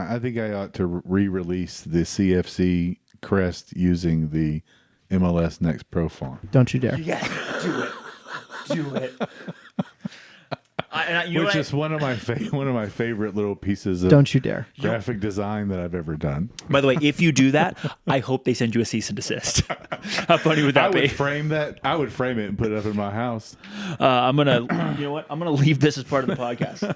I think I ought to re-release the CFC crest using the MLS Next Pro font. Don't you dare. Yes, do it. Which is one of my favorite little pieces of Don't you dare. graphic design that I've ever done. By the way, if you do that, I hope they send you a cease and desist. How funny would that be? I would frame that. I would frame it and put it up in my house. I'm gonna, you know what? I'm gonna leave this as part of the podcast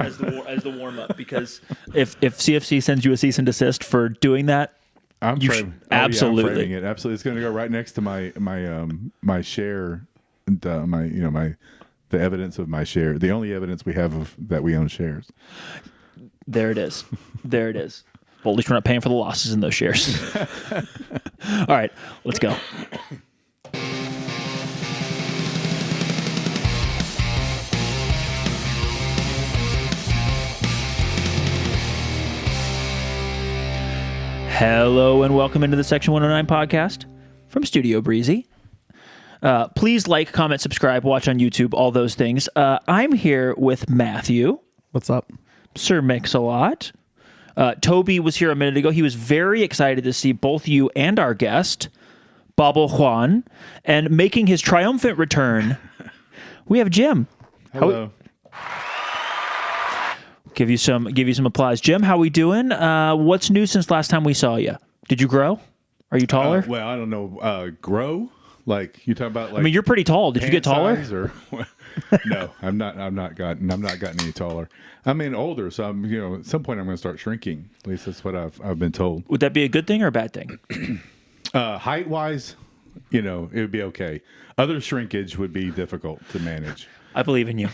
as the warm up, because if CFC sends you a cease and desist for doing that, I'm framing. Absolutely. I'm framing it. Absolutely, it's going to go right next to my share, the evidence of my share. The only evidence we have of that we own shares. There it is. There it is. Well, at least we're not paying for the losses in those shares. All right, let's go. Hello and welcome into the Section 109 podcast from Studio Breezy. Please like, comment, subscribe, watch on YouTube, all those things. I'm here with Matthew. What's up? Sir Mix-a-Lot. Toby was here a minute ago. He was very excited to see both you and our guest, Babo Juan, and making his triumphant return, we have Jim. Hello. Give you some applause. Jim, how we doing? What's new since last time we saw you? Did you grow? Are you taller? Well, I don't know. Grow? Like you talk about? Like, I mean, you're pretty tall. Did you get taller? No, I'm not. I'm not gotten any taller. I mean, older. So I'm. At some point, I'm going to start shrinking. At least that's what I've been told. Would that be a good thing or a bad thing? Height wise, it would be okay. Other shrinkage would be difficult to manage. I believe in you.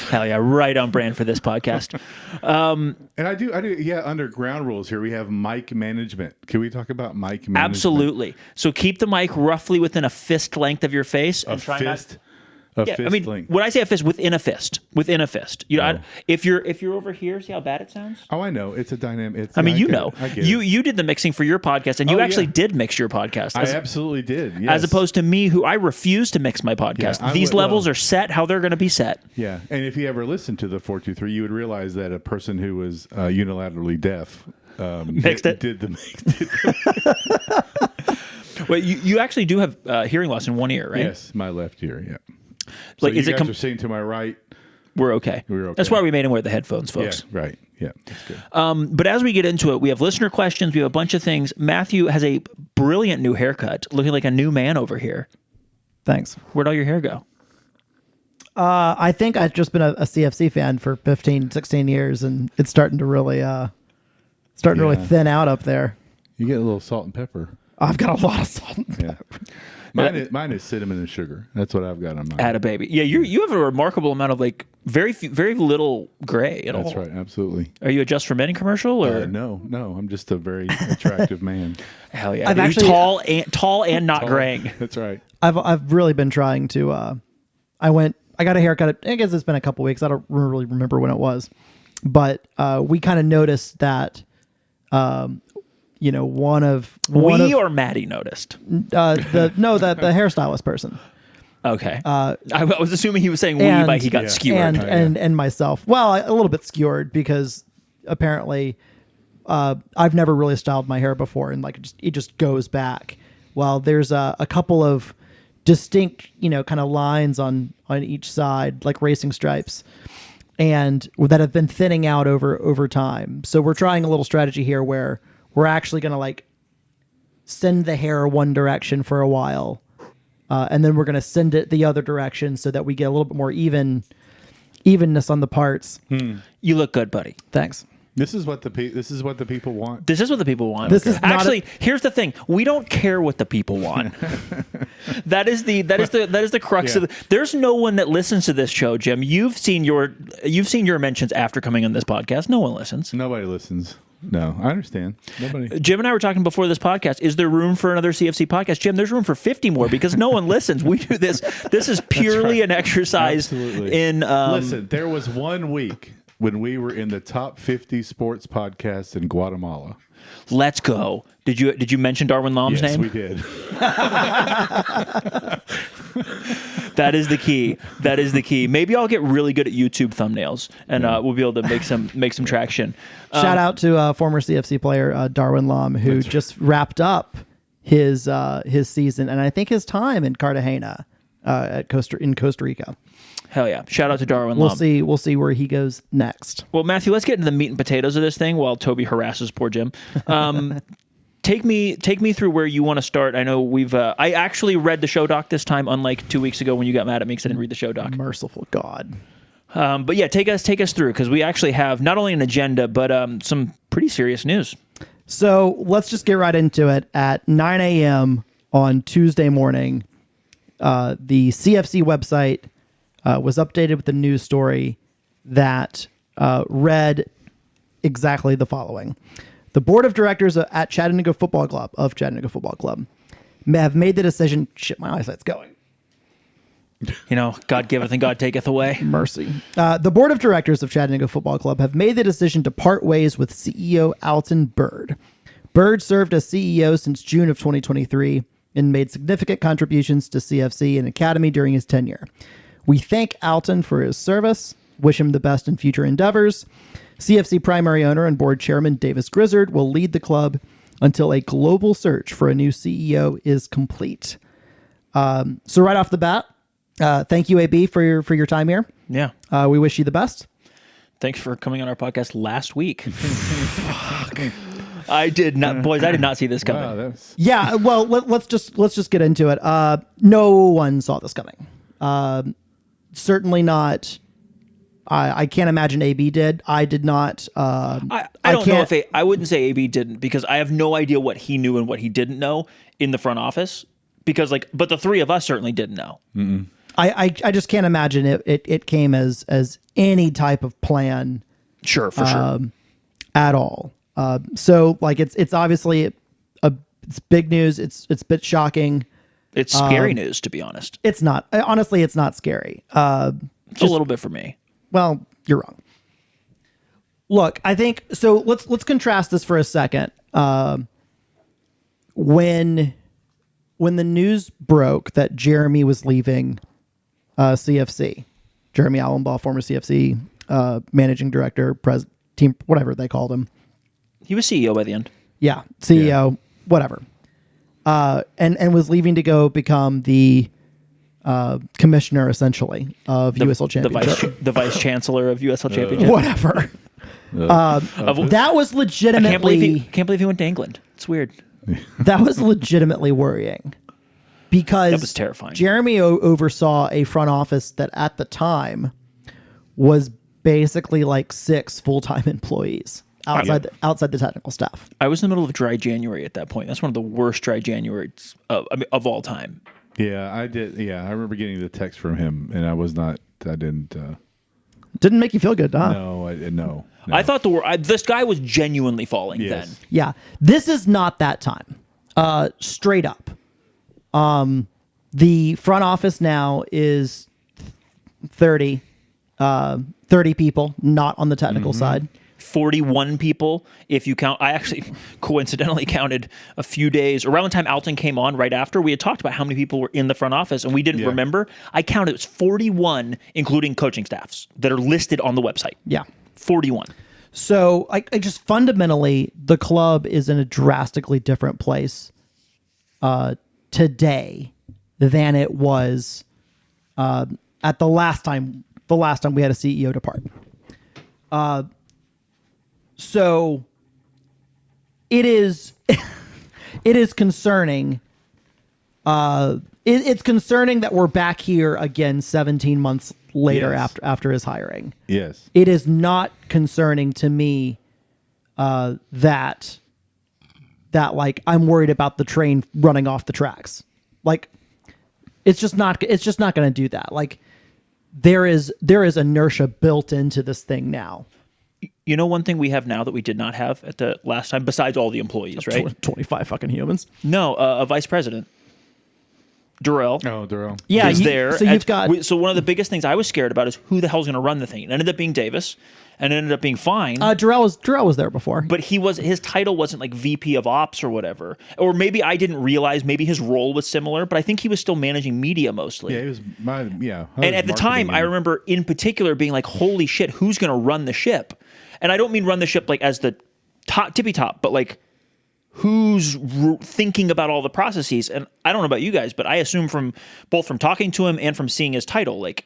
Hell yeah, right on brand for this podcast. And I do. Yeah, under ground rules here, we have mic management. Can we talk about mic management? Absolutely. So keep the mic roughly within a fist length of your face. A fist length. When I say a fist, within a fist. Within a fist. If you're over here, see how bad it sounds? Oh, I know. It's a dynamic. I get it. You did the mixing for your podcast, and you actually did mix your podcast. I absolutely did. Yes. As opposed to me, who I refuse to mix my podcast. Yeah, These levels are set how they're going to be set. Yeah, and if you ever listened to the 423, you would realize that a person who was unilaterally deaf mixed it. Did the mix. Well, you actually do have hearing loss in one ear, right? Yes, my left ear. Yeah. So like, you guys are seeing to my right. We're okay. That's why we made him wear the headphones, folks. Yeah, right. Yeah, that's good. But as we get into it, we have listener questions. We have a bunch of things. Matthew has a brilliant new haircut, looking like a new man over here. Thanks. Where'd all your hair go? I think I've just been a CFC fan for 15, 16 years, and it's starting to really thin out up there. You get a little salt and pepper. I've got a lot of salt and pepper. Mine is cinnamon and sugar. That's what I've got on mine. Atta baby. Yeah, you have a remarkable amount of very little gray at all. That's right, absolutely. Are you a Just for Men commercial or no? I'm just a very attractive man. Hell yeah! I've actually tall and not graying. That's right. I've really been trying to. I got a haircut. I guess it's been a couple weeks. I don't really remember when it was, but we kind of noticed that. Or Maddie noticed. The hairstylist person. Okay. I was assuming he was saying we by he got skewered. And myself. Well, a little bit skewered because apparently I've never really styled my hair before, and it just goes back. Well, there's a couple of distinct, kind of lines on each side, like racing stripes, and that have been thinning out over time. So we're trying a little strategy here where we're actually going to send the hair one direction for a while, and then we're going to send it the other direction so that we get a little bit more evenness on the parts. You look good, buddy. Thanks. This is what the people want. This is what the people want. This is actually. Here's the thing: we don't care what the people want. that is the crux of it. There's no one that listens to this show, Jim. You've seen your mentions after coming on this podcast. No one listens. Nobody listens. No, I understand. Nobody. Jim and I were talking before this podcast. Is there room for another CFC podcast? Jim, there's room for 50 more because no one listens. We do this. This is purely an exercise in. Listen, there was 1 week when we were in the top 50 sports podcasts in Guatemala. Let's go. Did you mention Darwin Lom's name? Yes, we did. That is the key. That is the key. Maybe I'll get really good at YouTube thumbnails, and we'll be able to make some traction. Shout out to former CFC player Darwin Lam, who just wrapped up his season and I think his time in Cartagena in Costa Rica. Hell yeah! Shout out to Darwin Lam. We'll see where he goes next. Well, Matthew, let's get into the meat and potatoes of this thing while Toby harasses poor Jim. Take me through where you want to start. I know I actually read the show doc this time, unlike 2 weeks ago when you got mad at me because I didn't read the show doc. Merciful God. But yeah, take us through, because we actually have not only an agenda but some pretty serious news. So let's just get right into it. At 9 a.m. on Tuesday morning, the CFC website was updated with a news story that read exactly the following. The board of directors at Chattanooga Football Club have made the decision. Shit, my eyesight's going. God giveth and God taketh away. Mercy. The board of directors of Chattanooga Football Club have made the decision to part ways with CEO Alton Byrd. Byrd served as CEO since June of 2023 and made significant contributions to CFC and Academy during his tenure. We thank Alton for his service, wish him the best in future endeavors. CFC primary owner and board chairman Davis Grizzard will lead the club until a global search for a new CEO is complete. So right off the bat, thank you, AB, for your time here. Yeah. We wish you the best. Thanks for coming on our podcast last week. I did not, boys. I did not see this coming. Wow, yeah. Well, let's just get into it. No one saw this coming. Certainly not. I can't imagine AB did. I did not. I don't know if I wouldn't say AB didn't, because I have no idea what he knew and what he didn't know in the front office. Because but the three of us certainly didn't know. Mm-mm. I just can't imagine it came as any type of plan. Sure, for sure. At all. So it's obviously it's big news. It's a bit shocking. It's scary news, to be honest. It's not. Honestly, it's not scary. Just a little bit for me. Well, you're wrong. Look, I think so. Let's contrast this for a second. When the news broke that Jeremy was leaving CFC, Jeremy Allenbaugh, former CFC managing director, team, whatever they called him. He was CEO by the end. Yeah, CEO, whatever. And was leaving to go become the commissioner, essentially, of USL Championship. The vice chancellor of USL Championship. Whatever. That was legitimately... Can't believe he went to England. It's weird. That was legitimately worrying. Because that was terrifying. Jeremy oversaw a front office that at the time was basically like 6 full-time employees outside the technical staff. I was in the middle of dry January at that point. That's one of the worst dry Januaries of all time. Yeah, I did. Yeah, I remember getting the text from him, and I didn't. Didn't make you feel good, huh? No. I thought this guy was genuinely falling then. Yeah, this is not that time. Straight up. The front office now is 30 people, not on the technical side. 41 people, if you count. I actually coincidentally counted a few days around the time Alton came on. Right after we had talked about how many people were in the front office, and we didn't remember. I counted it was 41, including coaching staffs that are listed on the website. Yeah, 41. So I just fundamentally, the club is in a drastically different place today than it was at the last time we had a CEO depart. So it is it is concerning. It's concerning that we're back here again 17 months later after his hiring. Yes. It is not concerning to me that like I'm worried about the train running off the tracks. Like it's just not going to do that. Like there is inertia built into this thing now. You know, one thing we have now that we did not have at the last time, besides all the employees, right? 25 fucking humans. No, a vice president. Durrell. Oh, Durrell. Yeah, is there. So you've got... So one of the biggest things I was scared about is who the hell's going to run the thing. It ended up being Davis. and it ended up being fine. Jarrell was there before. But his title wasn't like VP of Ops or whatever. Or maybe I didn't realize maybe his role was similar, but I think he was still managing media mostly. Yeah, it was And at the time, I remember in particular being like, holy shit, who's going to run the ship? And I don't mean run the ship like as the tippy top, but like who's thinking about all the processes. And I don't know about you guys, but I assume from talking to him and from seeing his title, like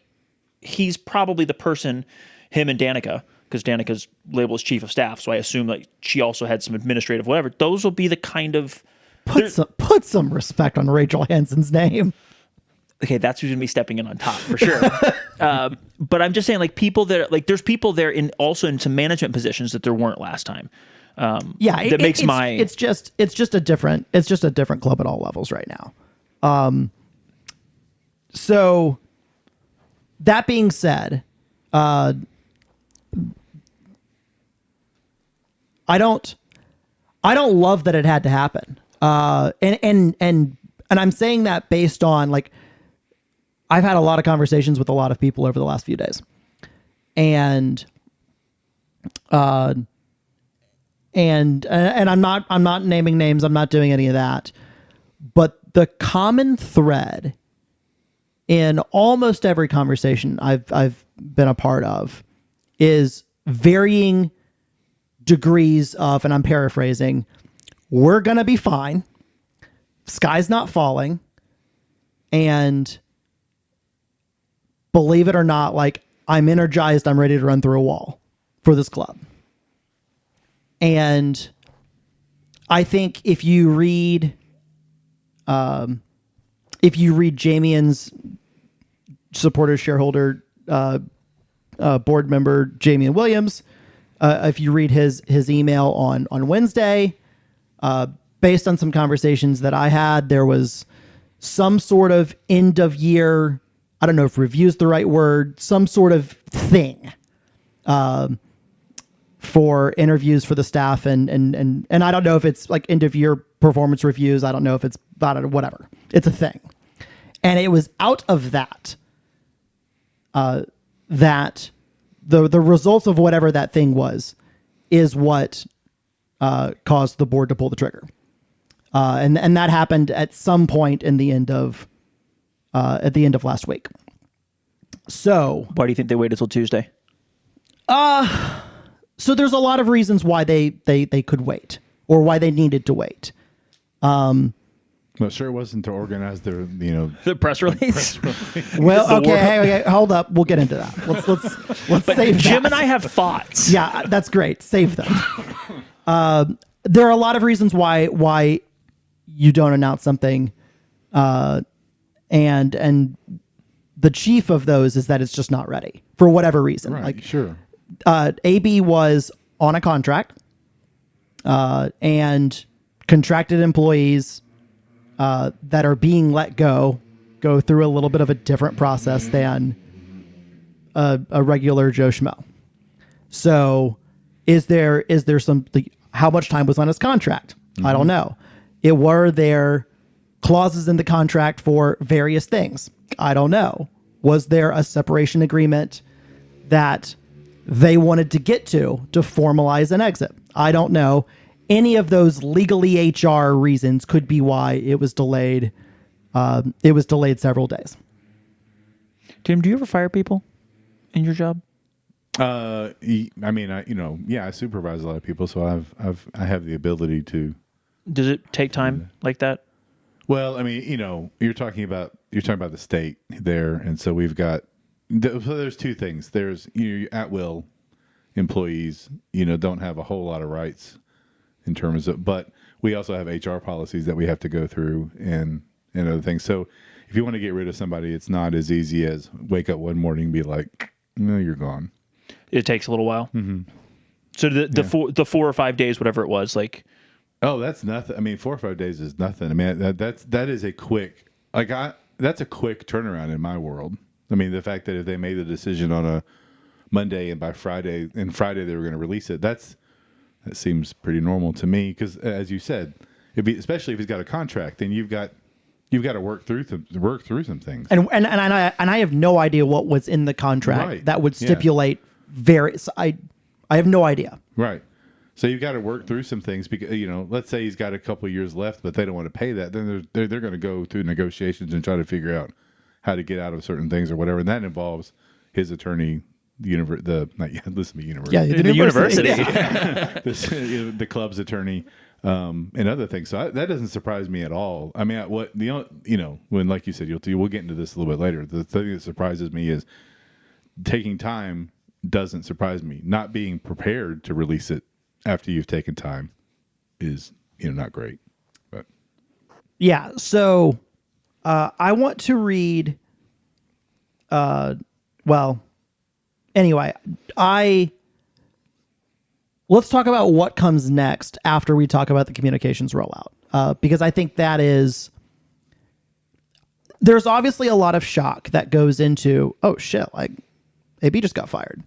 he's probably the person, him and Danica, because Danica's labeled as chief of staff. So I assume like she also had some administrative whatever. Those will be the kind of put some respect on Rachel Hansen's name. Okay, that's who's gonna be stepping in on top for sure. But I'm just saying, like people that like there's people there also in some management positions that there weren't last time. It's just a different club at all levels right now. So that being said, I don't love that it had to happen. And I'm saying that based on like I've had a lot of conversations with a lot of people over the last few days, and I'm not naming names. I'm not doing any of that. But the common thread in almost every conversation I've been a part of is varying degrees of, and I'm paraphrasing, we're going to be fine. Sky's not falling. And believe it or not, like I'm energized. I'm ready to run through a wall for this club. And I think if you read Jamien's supporter shareholder board member Jamien Williams, if you read his email on Wednesday, based on some conversations that I had, there was some sort of end of year, I don't know if review is the right word, some sort of thing for interviews for the staff, and I don't know if it's like end of year performance reviews. I don't know if it's about it, whatever. It's a thing, and it was out of that that the results of whatever that thing was is what caused the board to pull the trigger, and that happened at some point at the end of last week. So why do you think they waited till Tuesday? So there's a lot of reasons why they could wait or why they needed to wait. Well, sure, it wasn't to organize their, The press release. Well, okay, hold up. We'll get into that. Let's save Jim that. and I have thoughts. Yeah, that's great. Save them. There are a lot of reasons why you don't announce something, and the chief of those is that it's just not ready for whatever reason. Right, like sure. AB was on a contract, and contracted employees that are being let go through a little bit of a different process than a regular Joe Schmo. So is there how much time was on his contract? Mm-hmm. I don't know. Were there clauses in the contract for various things? I don't know. Was there a separation agreement that they wanted to get to formalize an exit? I don't know. Any of those legally HR reasons could be why it was delayed. It was delayed several days. Tim, do you ever fire people in your job? I supervise a lot of people, so I have the ability to. Does it take time like that? Well, I mean, you're talking about the state there, and so we've got. So there's two things. There's at will employees, don't have a whole lot of rights in terms of, but we also have HR policies that we have to go through and other things. So if you want to get rid of somebody, it's not as easy as wake up one morning and be like, no, you're gone. It takes a little while. Mm-hmm. So the 4 or 5 days, whatever it was, like. Oh, that's nothing. I mean, 4 or 5 days is nothing. I mean, that is a quick, that's a quick turnaround in my world. I mean, the fact that if they made the decision on a Monday and by Friday they were going to release it, that seems pretty normal to me. Because as you said, especially if he's got a contract, then you've got to work through some things. And I have no idea what was in the contract that would stipulate various. I have no idea. Right. So you've got to work through some things because, let's say he's got a couple of years left, but they don't want to pay that. Then they're going to go through negotiations and try to figure out how to get out of certain things or whatever. And that involves his attorney, the university. Yeah, the university. The club's attorney, and other things. So that doesn't surprise me at all. I mean, when, like you said, we'll get into this a little bit later. The thing that surprises me is taking time doesn't surprise me. Not being prepared to release it after you've taken time is, not great. But yeah, so I want to read. Anyway, let's talk about what comes next after we talk about the communications rollout, because I think there's obviously a lot of shock that goes into, oh shit, like AB just got fired.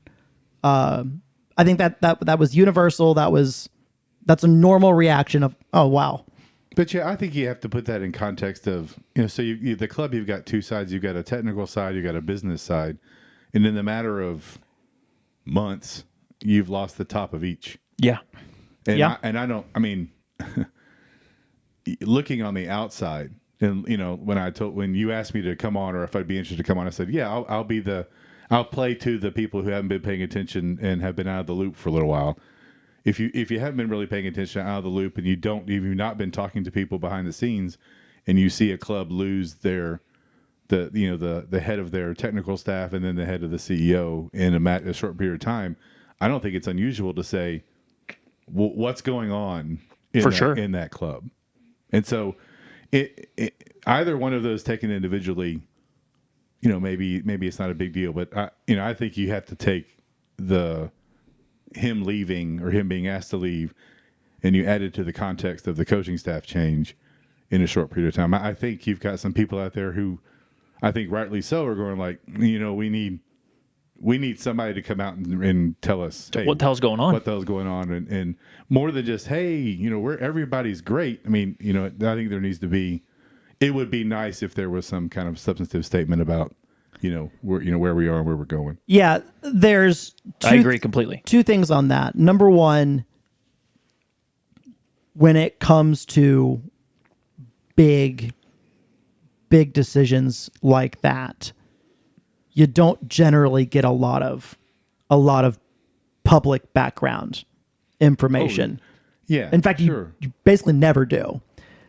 I think that was universal. That's a normal reaction of, oh wow. But yeah, I think you have to put that in context of, so the club, you've got two sides. You've got a technical side, you've got a business side. And in the matter of months, you've lost the top of each. Yeah. And looking on the outside, and when you asked me to come on or if I'd be interested to come on, I said, yeah, I'll play to the people who haven't been paying attention and have been out of the loop for a little while. If you haven't been really paying attention, out of the loop, and you've not been talking to people behind the scenes, and you see a club lose the head of their technical staff and then the head of the CEO in a short period of time, I don't think it's unusual to say, well, what's going on in that club? And so either one of those taken individually, maybe it's not a big deal, but I think you have to take him leaving or him being asked to leave, and you add it to the context of the coaching staff change in a short period of time. I think you've got some people out there who, I think rightly so, are going like, we need somebody to come out and tell us, hey, what the hell's going on? What the hell's going on, and more than just, hey, everybody's great. I mean, I think there needs to be. It would be nice if there was some kind of substantive statement about, where we are and where we're going. Yeah, I agree completely. Two things on that. Number one, when it comes to big decisions like that, you don't generally get a lot of public background information. Yeah. In fact, you basically never do.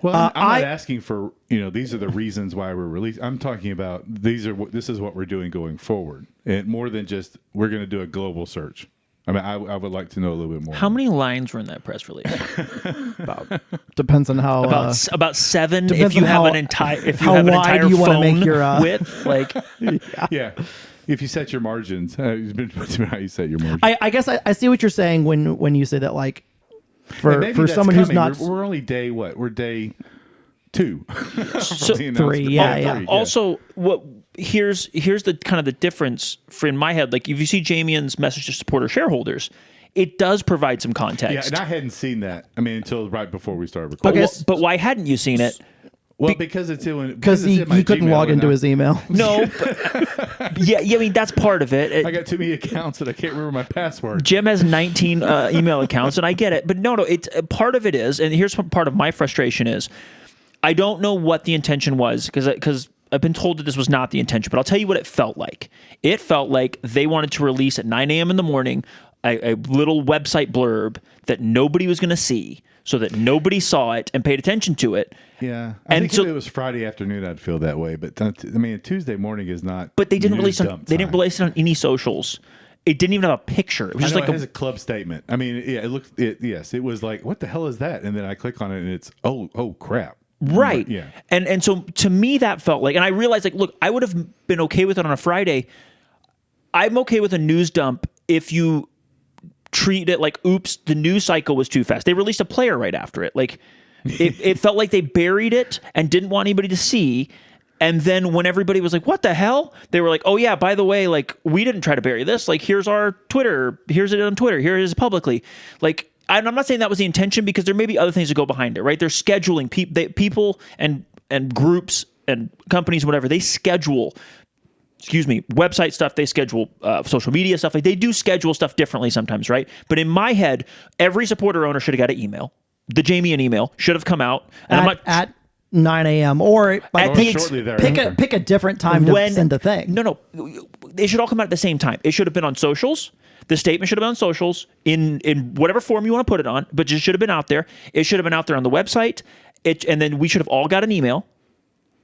Well, I'm not asking for, these are the reasons why we're released. I'm talking about this is what we're doing going forward. And more than just, we're going to do a global search. I mean, I would like to know a little bit more. How many lines were in that press release? Depends on how about 7. If you have an entire wide you phone make your width, like yeah. If you set your margins, how you set your margins. I guess I see what you're saying when you say that, like for someone who's not. We're only day what? We're day 2. 3. Yeah. Also, here's the kind of the difference in my head. Like if you see Jamien's message to supporter shareholders, it does provide some context. Yeah, and I hadn't seen that. I mean, until right before we started recording. Okay, but why hadn't you seen it? Well, because he couldn't log into his email. No, but, yeah. I mean, that's part of it. I got too many accounts that I can't remember my password. Jim has 19 email accounts, and I get it. But no, it's part of it is, and here's what part of my frustration is. I don't know what the intention was because I've been told that this was not the intention. But I'll tell you what it felt like. It felt like they wanted to release at 9 a.m. in the morning a little website blurb that nobody was going to see, so that nobody saw it and paid attention to it. Yeah, I think if it was Friday afternoon, I'd feel that way. But Tuesday morning is not. But they didn't release it. They didn't release it on any socials. It didn't even have a picture. It was just like it has a club statement. I mean, yeah, it looked. Yes, it was like, what the hell is that? And then I click on it, and it's oh crap. Right. Yeah. And so to me that felt like, and I realized like, look, I would have been okay with it on a Friday. I'm okay with a news dump if you treat it like, oops, the news cycle was too fast. They released a player right after it. Like it felt like they buried it and didn't want anybody to see. And then when everybody was like, what the hell? They were like, oh yeah, by the way, like we didn't try to bury this. Like here's our Twitter. Here's it on Twitter. Here it is publicly. Like, I'm not saying that was the intention because there may be other things that go behind it, right? They're scheduling people and groups and companies, whatever. They schedule website stuff. They schedule social media stuff. Like they do schedule stuff differently sometimes, right? But in my head, every supporter owner should have got an email. The Jamie and email should have come out. And at 9 a.m. or like shortly there. pick a different time to send the thing. No, they should all come out at the same time. It should have been on socials. The statement should have been on socials in whatever form you want to put it on, but it should have been out there. It should have been out there on the website. And then we should have all got an email.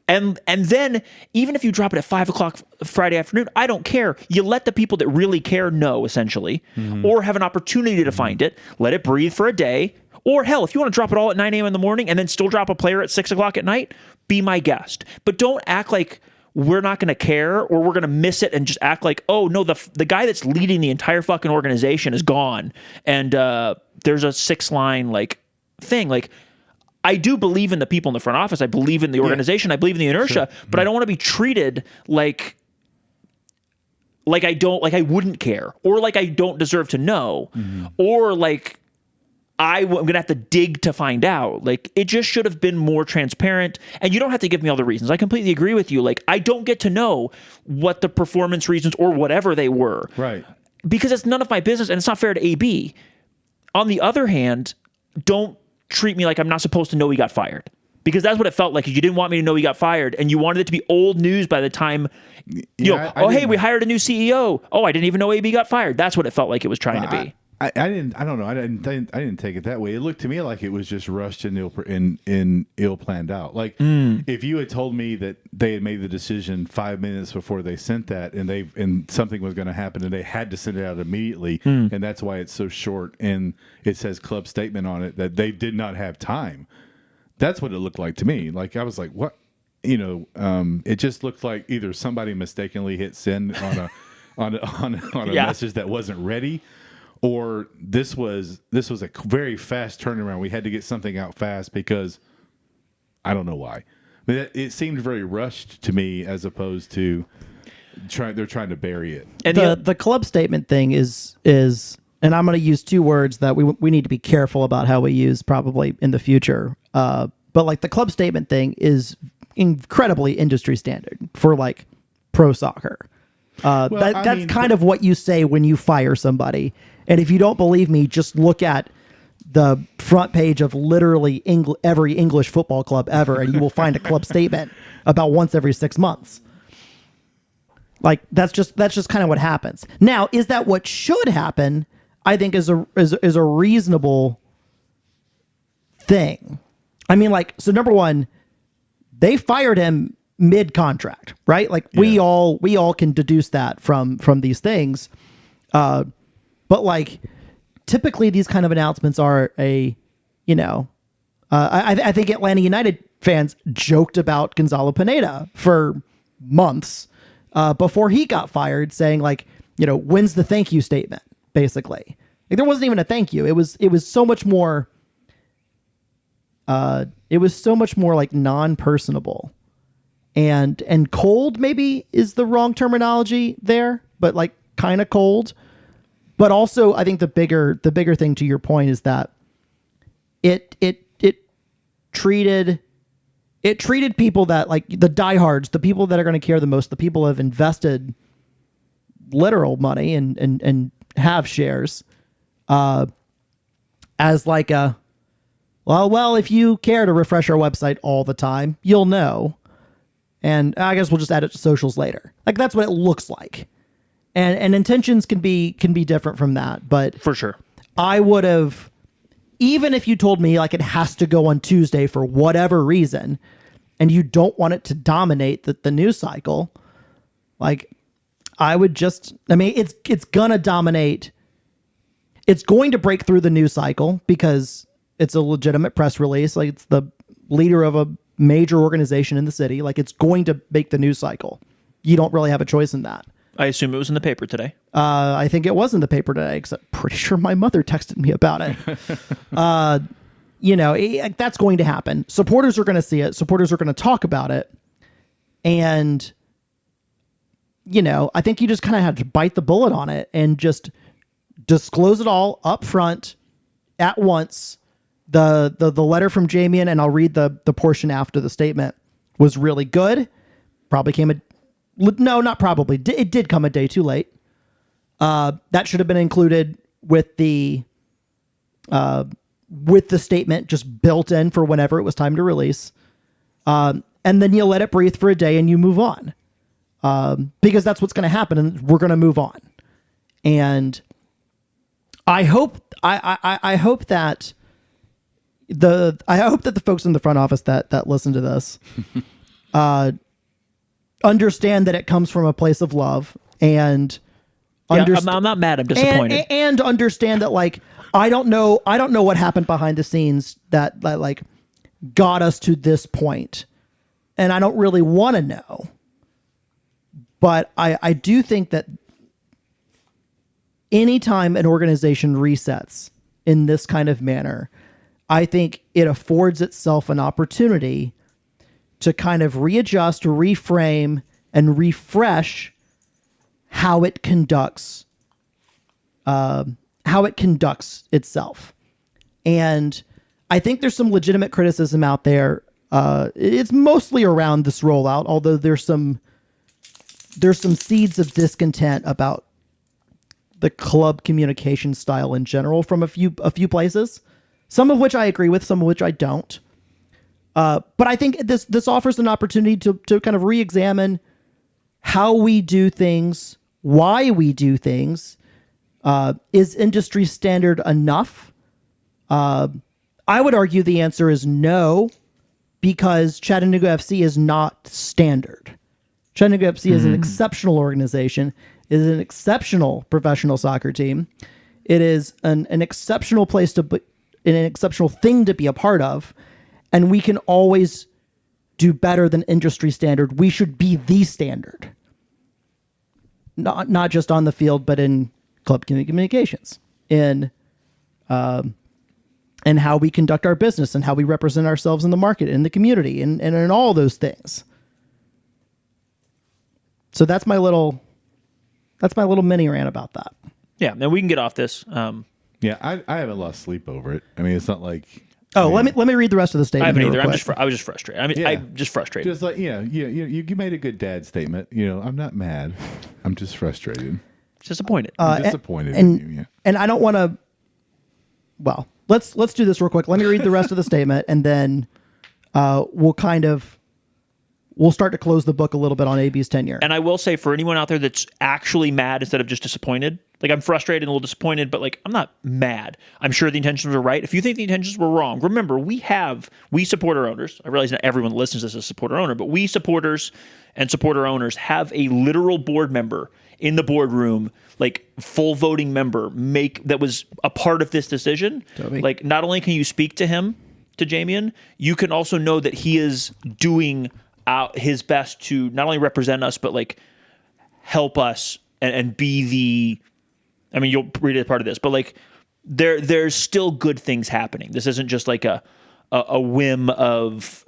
And then even if you drop it at 5:00 Friday afternoon, I don't care. You let the people that really care know, essentially, or have an opportunity to find it. Let it breathe for a day. Or hell, if you want to drop it all at 9 a.m. in the morning and then still drop a player at 6:00 at night, be my guest. But don't act like we're not going to care or we're going to miss it and just act like, oh, no, the guy that's leading the entire fucking organization is gone. And there's a 6-line like thing. Like, I do believe in the people in the front office. I believe in the organization. I believe in the inertia, but I don't want to be treated like I wouldn't care, or like I don't deserve to know, or like I'm going to have to dig to find out. Like, it just should have been more transparent. And you don't have to give me all the reasons. I completely agree with you. Like, I don't get to know what the performance reasons or whatever they were. Right. Because it's none of my business and it's not fair to AB. On the other hand, don't treat me like I'm not supposed to know he got fired. Because that's what it felt like. You didn't want me to know he got fired, and you wanted it to be old news by the time, hey, we hired a new CEO. Oh, I didn't even know AB got fired. That's what it felt like it was trying to be. I don't know. I didn't take it that way. It looked to me like it was just rushed and ill planned out. Like if you had told me that they had made the decision 5 minutes before they sent that, and something was going to happen, and they had to send it out immediately, and that's why it's so short, and it says club statement on it that they did not have time. That's what it looked like to me. Like, I was like, what? It just looked like either somebody mistakenly hit send on a message that wasn't ready. Or this was a very fast turnaround. We had to get something out fast because I don't know why. But it seemed very rushed to me, as opposed to they're trying to bury it. And the club statement thing is, and I'm going to use two words that we need to be careful about how we use probably in the future. But like the club statement thing is incredibly industry standard for like pro soccer. That's kind of what you say when you fire somebody. And if you don't believe me, just look at the front page of literally every English football club ever, and you will find a club statement about once every 6 months. Like, that's just kind of what happens. Now, is that what should happen? I think is a reasonable thing. I mean, like, so number one, they fired him mid-contract, right? Like, we all can deduce that from these things. But like, typically these kind of announcements are I think Atlanta United fans joked about Gonzalo Pineda for months before he got fired, saying like, when's the thank you statement? Basically, like, there wasn't even a thank you. It was so much more. It was so much more like non-personable, and cold maybe is the wrong terminology there, but like kind of cold. But also, I think the bigger thing to your point is that it treated people that, like, the diehards, the people that are going to care the most, the people who have invested literal money and have shares, as like well, if you care to refresh our website all the time, you'll know, and I guess we'll just add it to socials later. Like, that's what it looks like. And intentions can be different from that, but for sure, I would have, even if you told me like it has to go on Tuesday for whatever reason, and you don't want it to dominate the news cycle, like, I would just, I mean, it's gonna dominate. It's going to break through the news cycle because it's a legitimate press release. Like, it's the leader of a major organization in the city. Like, it's going to make the news cycle. You don't really have a choice in that. I assume it was in the paper today. I think it was in the paper today, because I'm pretty sure my mother texted me about it. That's going to happen. Supporters are going to see it. Supporters are going to talk about it. And, I think you just kind of had to bite the bullet on it and just disclose it all up front at once. The letter from Jamian, and I'll read the portion after the statement, was really good. Probably came No, not probably. It did come a day too late. That should have been included with the statement just built in for whenever it was time to release. And then you let it breathe for a day and you move on. Because that's what's going to happen, and we're going to move on. And I hope that the folks in the front office that listen to this understand that it comes from a place of love and I'm not mad. I'm disappointed. And understand that, like, I don't know what happened behind the scenes that like got us to this point, and I don't really want to know. But I do think that anytime an organization resets in this kind of manner, I think it affords itself an opportunity to kind of readjust, reframe, and refresh how it conducts itself. And I think there's some legitimate criticism out there. It's mostly around this rollout, although there's some seeds of discontent about the club communication style in general from a few places, some of which I agree with, some of which I don't. But I think this offers an opportunity to kind of re-examine how we do things, why we do things. Is industry standard enough? I would argue the answer is no, because Chattanooga FC is not standard. Chattanooga FC is an exceptional organization. It is an exceptional professional soccer team. It is an exceptional place to be, an exceptional thing to be a part of, and we can always do better than industry standard. We should be the standard, not just on the field, but in club communications, in how we conduct our business and how we represent ourselves in the market, in the community, and in all those things. So that's my little mini rant about that. Yeah, and we can get off this. Yeah, I haven't lost sleep over it. I mean, it's not like. Oh, let me read the rest of the statement. I haven't either. Quick. I was just frustrated. I mean, I'm just frustrated. Just like you made a good dad statement. I'm not mad. I'm just frustrated. Disappointed. I'm disappointed in you. Yeah. And I don't want to. Well, let's do this real quick. Let me read the rest of the statement, and then we'll start to close the book a little bit on AB's tenure. And I will say, for anyone out there that's actually mad instead of just disappointed, like, I'm frustrated and a little disappointed, but like, I'm not mad. I'm sure the intentions were right. If you think the intentions were wrong, remember, we support our owners. I realize not everyone that listens to this is a supporter owner, but we supporters and supporter owners have a literal board member in the boardroom, like full voting member, that was a part of this decision. Toby. Like, not only can you speak to him, to Jamian, you can also know that he is doing his best to not only represent us, but like help us and be the. I mean, you'll read a part of this, but like there's still good things happening. This isn't just like a whim of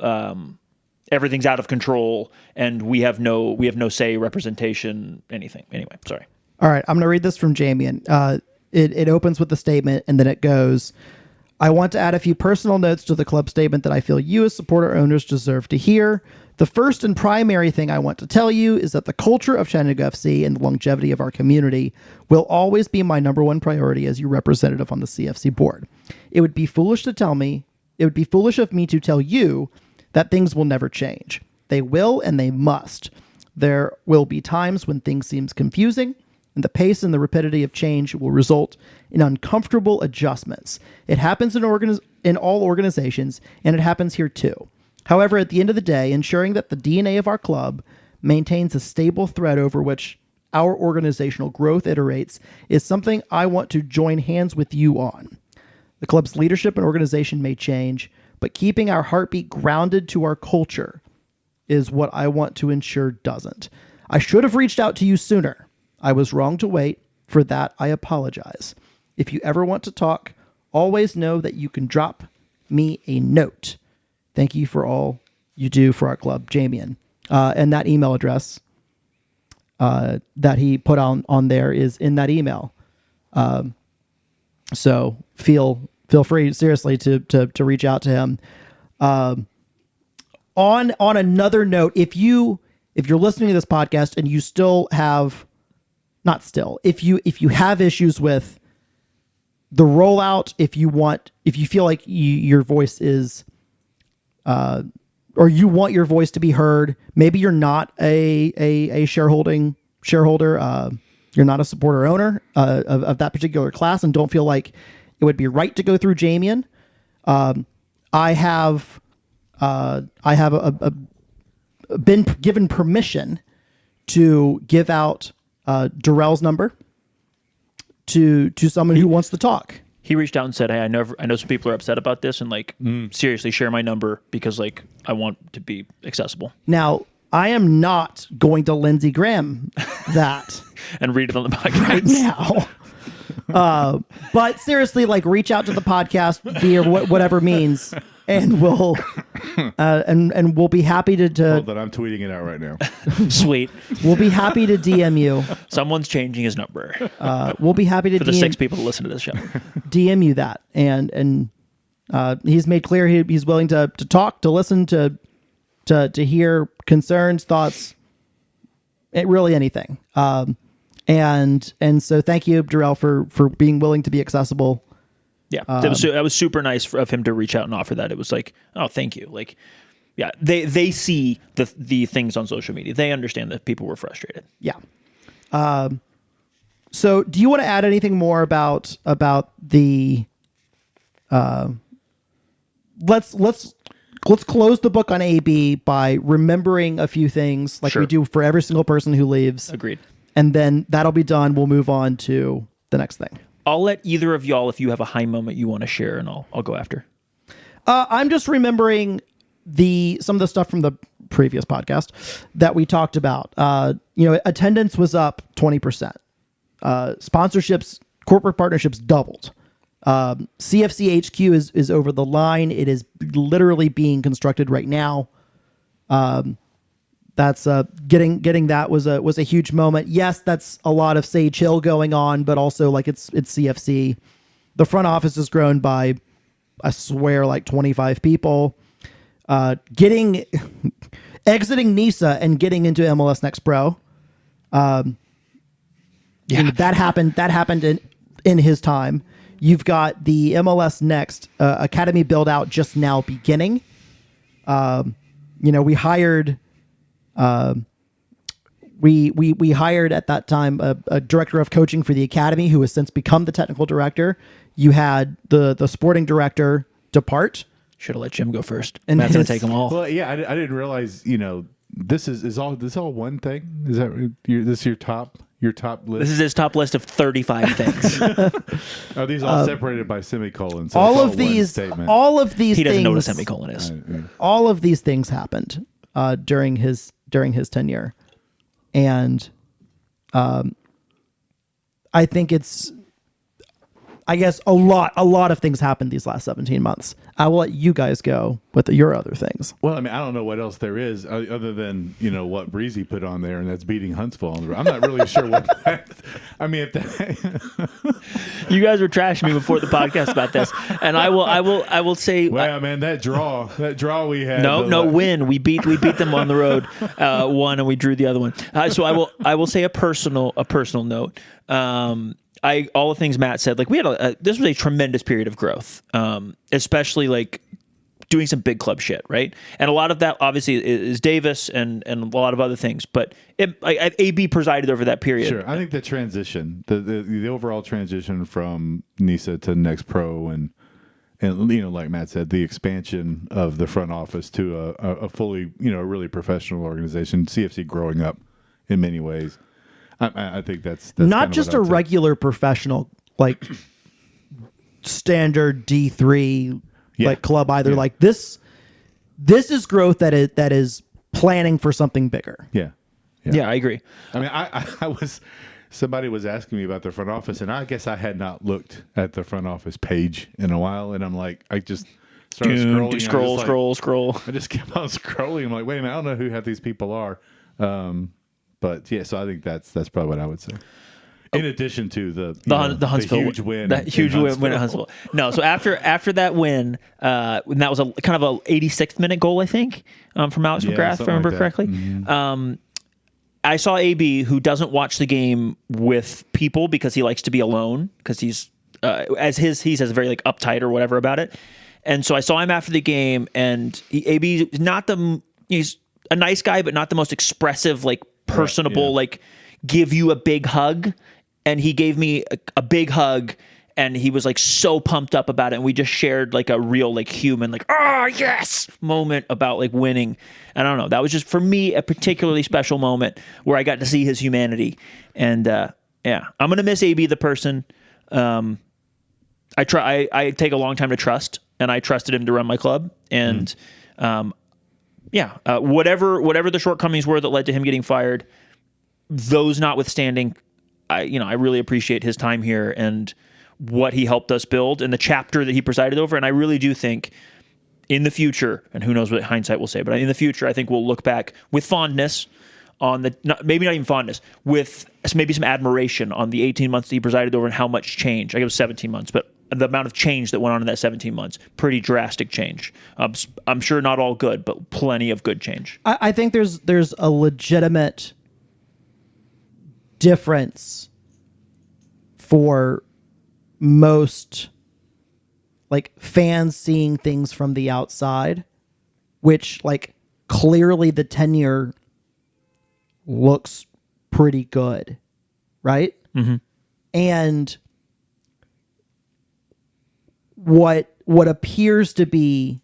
everything's out of control and we have no say, representation, anything. Anyway, sorry. All right, I'm going to read this from Jamian. It opens with the statement, and then it goes, I want to add a few personal notes to the club statement that I feel you as supporter owners deserve to hear. The first and primary thing I want to tell you is that the culture of Chattanooga FC and the longevity of our community will always be my number one priority as your representative on the CFC board. It would be foolish of me to tell you that things will never change. They will, and they must. There will be times when things seem confusing, and the pace and the rapidity of change will result in uncomfortable adjustments. It happens in all organizations, and it happens here too. However, at the end of the day, ensuring that the DNA of our club maintains a stable thread over which our organizational growth iterates is something I want to join hands with you on. The club's leadership and organization may change, but keeping our heartbeat grounded to our culture is what I want to ensure doesn't. I should have reached out to you sooner. I was wrong to wait. For that, I apologize. If you ever want to talk, always know that you can drop me a note. Thank you for all you do for our club, Jamian. And that email address that he put on there is in that email. So feel free, seriously, to reach out to him. On another note, if you if you're listening to this podcast and you still have, not still, if you have issues with the rollout, if you feel like your voice is, or you want your voice to be heard, maybe you're not a shareholder, you're not a supporter owner of that particular class and don't feel like it would be right to go through Jamian. I have been given permission to give out Darrell's number to someone who wants to talk. He reached out and said, "Hey, I know some people are upset about this, and like seriously, share my number because like I want to be accessible." Now, I am not going to Lindsey Graham that and read it on the podcast right now. But seriously, like reach out to the podcast via whatever means, and we'll and we'll be happy to. Hold on, I'm tweeting it out right now. Sweet. We'll be happy to DM you. Someone's changing his number. We'll be happy to for the 6 people that listen to this show. DM you that, and he's made clear he's willing to talk, to listen, to hear concerns, thoughts, really anything. And so thank you, Darrell, for being willing to be accessible. Yeah, that was super nice of him to reach out and offer that. It was like, oh, thank you. Like, yeah, they see the things on social media. They understand that people were frustrated. Yeah. So do you want to add anything more about the let's close the book on AB by remembering a few things like we do for every single person who leaves. Agreed. And then that'll be done. We'll move on to the next thing. I'll let either of y'all, if you have a high moment you want to share, and I'll go after. I'm just remembering some of the stuff from the previous podcast that we talked about. Attendance was up 20%. Sponsorships, corporate partnerships doubled. CFC HQ is over the line. It is literally being constructed right now. That's getting that was a huge moment. Yes, that's a lot of Sage Hill going on, but also like it's CFC. The front office has grown by, I swear, like 25 people. Exiting NISA and getting into MLS Next Pro. That happened in his time. You've got the MLS Next Academy build out just now beginning. We hired. We hired at that time a director of coaching for the academy who has since become the technical director. You had the sporting director depart. Should have let Jim go first. And that's going to take them all. Well, yeah, I didn't realize, this is all one thing. Is that this is your top list? This is his top list of 35 things. Are these all separated by semicolons? So all of these he things. doesn't know what a semicolon is. All of these things happened during his tenure, and I think I guess a lot of things happened these last 17 months. I will let you guys go with your other things. Well, I mean, I don't know what else there is other than, what Breezy put on there, and that's beating Huntsville on the road. I'm not really sure what that, I mean, if that you guys were trashing me before the podcast about this, and I will say, well, man, that draw we had. Win. We beat them on the road, one, and we drew the other one. So I will say a personal note. All the things Matt said, like we had this was a tremendous period of growth, especially like doing some big club shit, right? And a lot of that obviously is Davis and a lot of other things, but AB presided over that period. Sure, I think the transition, the overall transition from NISA to Next Pro, and like Matt said, the expansion of the front office to a fully a really professional organization, CFC growing up in many ways. I think that's not just a regular professional, like standard D3 like club either. Yeah. Like this is growth that is planning for something bigger. Yeah, I agree. I mean, somebody was asking me about the front office, and I guess I had not looked at the front office page in a while, and I'm like, I just started scrolling. Scroll. I just kept on scrolling. I'm like, wait a minute, I don't know who half these people are. But yeah, so I think that's probably what I would say. In addition to the Huntsville huge win, that huge win at Huntsville. No, so after that win, and that was a kind of a 86th minute goal, I think, from Alex McGrath, if I remember correctly. Mm-hmm. I saw AB, who doesn't watch the game with people because he likes to be alone, because he's he says very like uptight or whatever about it. And so I saw him after the game, and AB is not he's a nice guy, but not the most expressive, like personable, like give you a big hug. And he gave me a big hug, and he was like so pumped up about it. And we just shared like a real like human, like, oh yes moment about like winning. And I don't know, that was just for me a particularly special moment where I got to see his humanity. And yeah, I'm going to miss AB the person. I take a long time to trust, and I trusted him to run my club. And whatever the shortcomings were that led to him getting fired, those notwithstanding, I really appreciate his time here and what he helped us build and the chapter that he presided over. And I really do think in the future, and who knows what hindsight will say, but in the future, I think we'll look back with fondness on maybe not even fondness, with maybe some admiration on the 18 months that he presided over and how much change. I guess it was 17 months, but the amount of change that went on in that 17 months, pretty drastic change. I'm sure not all good, but plenty of good change. I think there's a legitimate difference for most like fans seeing things from the outside, which like clearly the tenure looks pretty good, right? Mm-hmm. And what appears to be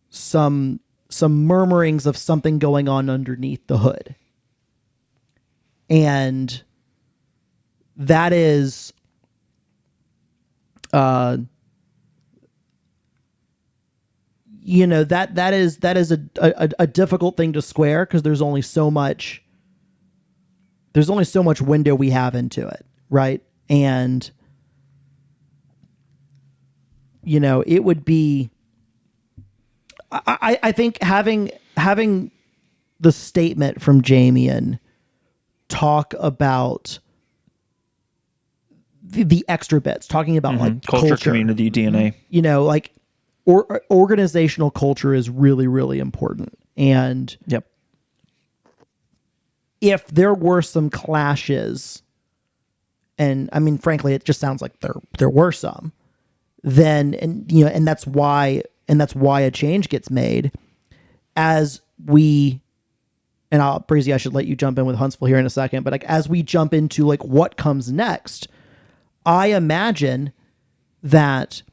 some murmurings of something going on underneath the hood. And that is that is a difficult thing to square, because there's only so much window we have into it, right? And it would be I think having the statement from Jamian talk about the extra bits, talking about like culture, community, DNA. Like organizational culture is really, really important. And if there were some clashes, and I mean, frankly, it just sounds like there were some, then, and that's why a change gets made. As we, and Breezy, I should let you jump in with Huntsville here in a second, but like as we jump into like what comes next, I imagine that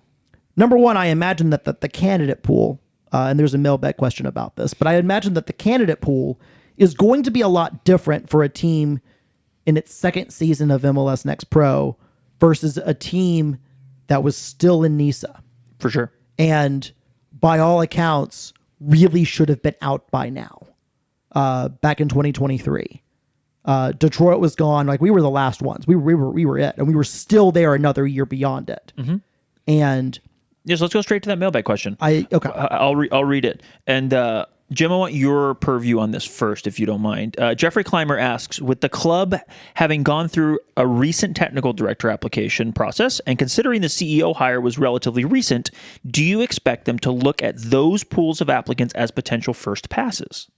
number one, that the candidate pool, and there's a mailbag question about this, but I imagine that the candidate pool is going to be a lot different for a team in its second season of MLS Next Pro versus a team that was still in NISA. For sure. And by all accounts, really should have been out by now, back in 2023. Detroit was gone. Like, we were the last ones. We were it, and we were still there another year beyond it. Mm-hmm. And yes, let's go straight to that mailbag question. Okay. I'll read it. And Jim, I want your purview on this first, if you don't mind. Jeffrey Clymer asks, with the club having gone through a recent technical director application process and considering the CEO hire was relatively recent, do you expect them to look at those pools of applicants as potential first passes?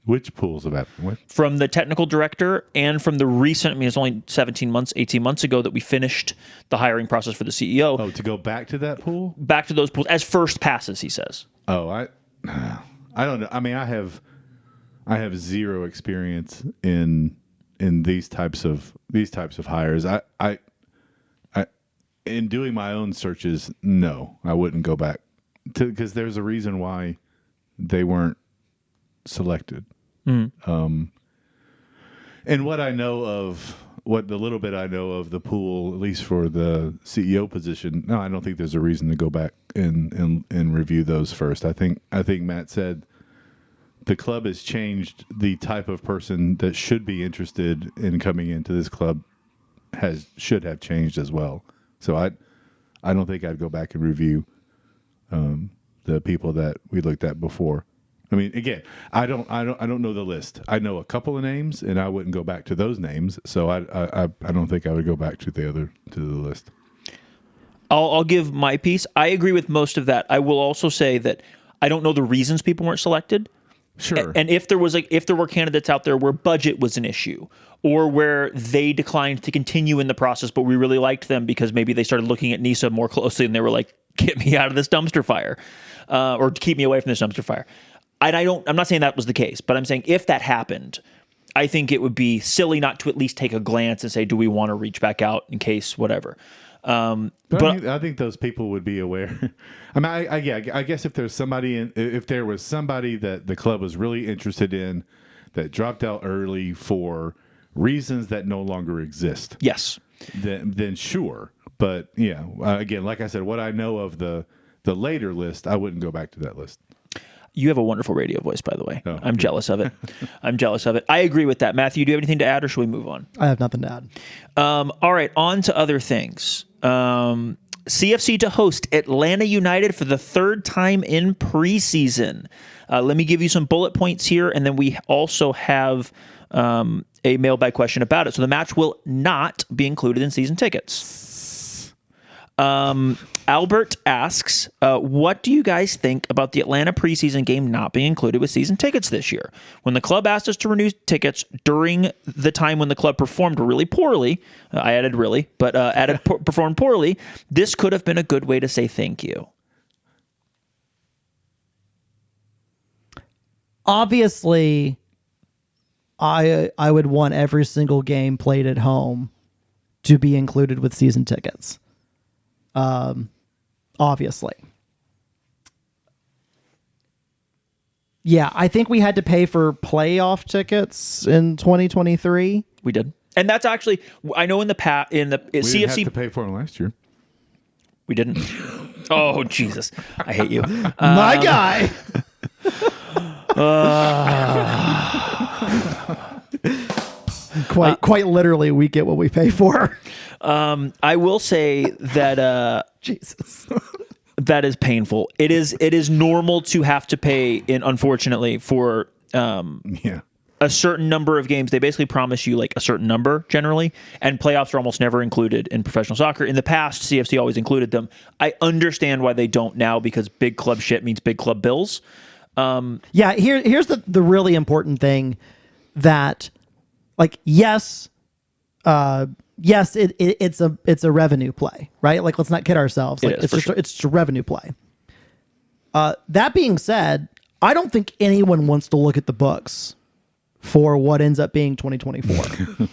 Which pools of applicants? From the technical director and from the recent, I mean, it's only 18 months ago that we finished the hiring process for the CEO. Oh, to go back to that pool? Back to those pools as first passes, he says. Oh, I don't know. I mean, I have zero experience in these types of hires. I in doing my own searches, no, I wouldn't go back because there's a reason why they weren't selected. Mm. And what the little bit I know of the pool, at least for the CEO position, no, I don't think there's a reason to go back and review those first. I think Matt said the club has changed. The type of person that should be interested in coming into this club should have changed as well. So I don't think I'd go back and review the people that we looked at before. I mean, again, I don't know the list. I know a couple of names, and I wouldn't go back to those names. So I don't think I would go back to the list. I'll give my piece. I agree with most of that. I will also say that I don't know the reasons people weren't selected, Sure. And if there were candidates out there where budget was an issue, or where they declined to continue in the process, but we really liked them because maybe they started looking at NISA more closely and they were like, get me out of this dumpster fire, or keep me away from this dumpster fire. I'm not saying that was the case, but I'm saying if that happened, I think it would be silly not to at least take a glance and say, do we want to reach back out in case whatever? But I think those people would be aware. I mean, I guess if there was somebody that the club was really interested in that dropped out early for reasons that no longer exist. Yes. Then sure. But yeah, again, like I said, what I know of the later list, I wouldn't go back to that list. You have a wonderful radio voice, by the way. Oh, I'm jealous of it. I agree with that. Matthew, do you have anything to add, or should we move on? I have nothing to add. All right, on to other things. CFC to host Atlanta United for the third time in preseason. Let me give you some bullet points here, and then we also have a mailbag question about it. So the match will not be included in season tickets. Albert asks, what do you guys think about the Atlanta preseason game not being included with season tickets this year? When the club asked us to renew tickets during the time when the club performed really poorly, I added really, but performed poorly, this could have been a good way to say thank you. Obviously, I would want every single game played at home to be included with season tickets. Obviously. Yeah, I think we had to pay for playoff tickets in 2023. We did. And that's actually, I know in the CFC... We didn't have to pay for them last year. We didn't. Oh, Jesus. I hate you. My guy! Quite literally, we get what we pay for. I will say that Jesus, that is painful. It is normal to have to pay unfortunately for a certain number of games. They basically promise you like a certain number generally, and playoffs are almost never included in professional soccer. In the past, CFC always included them. I understand why they don't now, because big club shit means big club bills. Here's the really important thing that, like, yes, it's a revenue play, right? Like, let's not kid ourselves. Like, it's just a revenue play. That being said, I don't think anyone wants to look at the books for what ends up being 2024.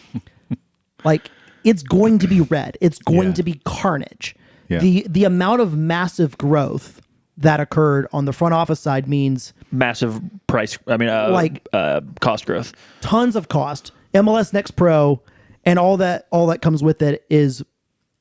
Like, it's going to be red. It's going to be carnage. Yeah. The amount of massive growth that occurred on the front office side means massive price. Cost growth, tons of cost. MLS Next Pro and all that comes with it is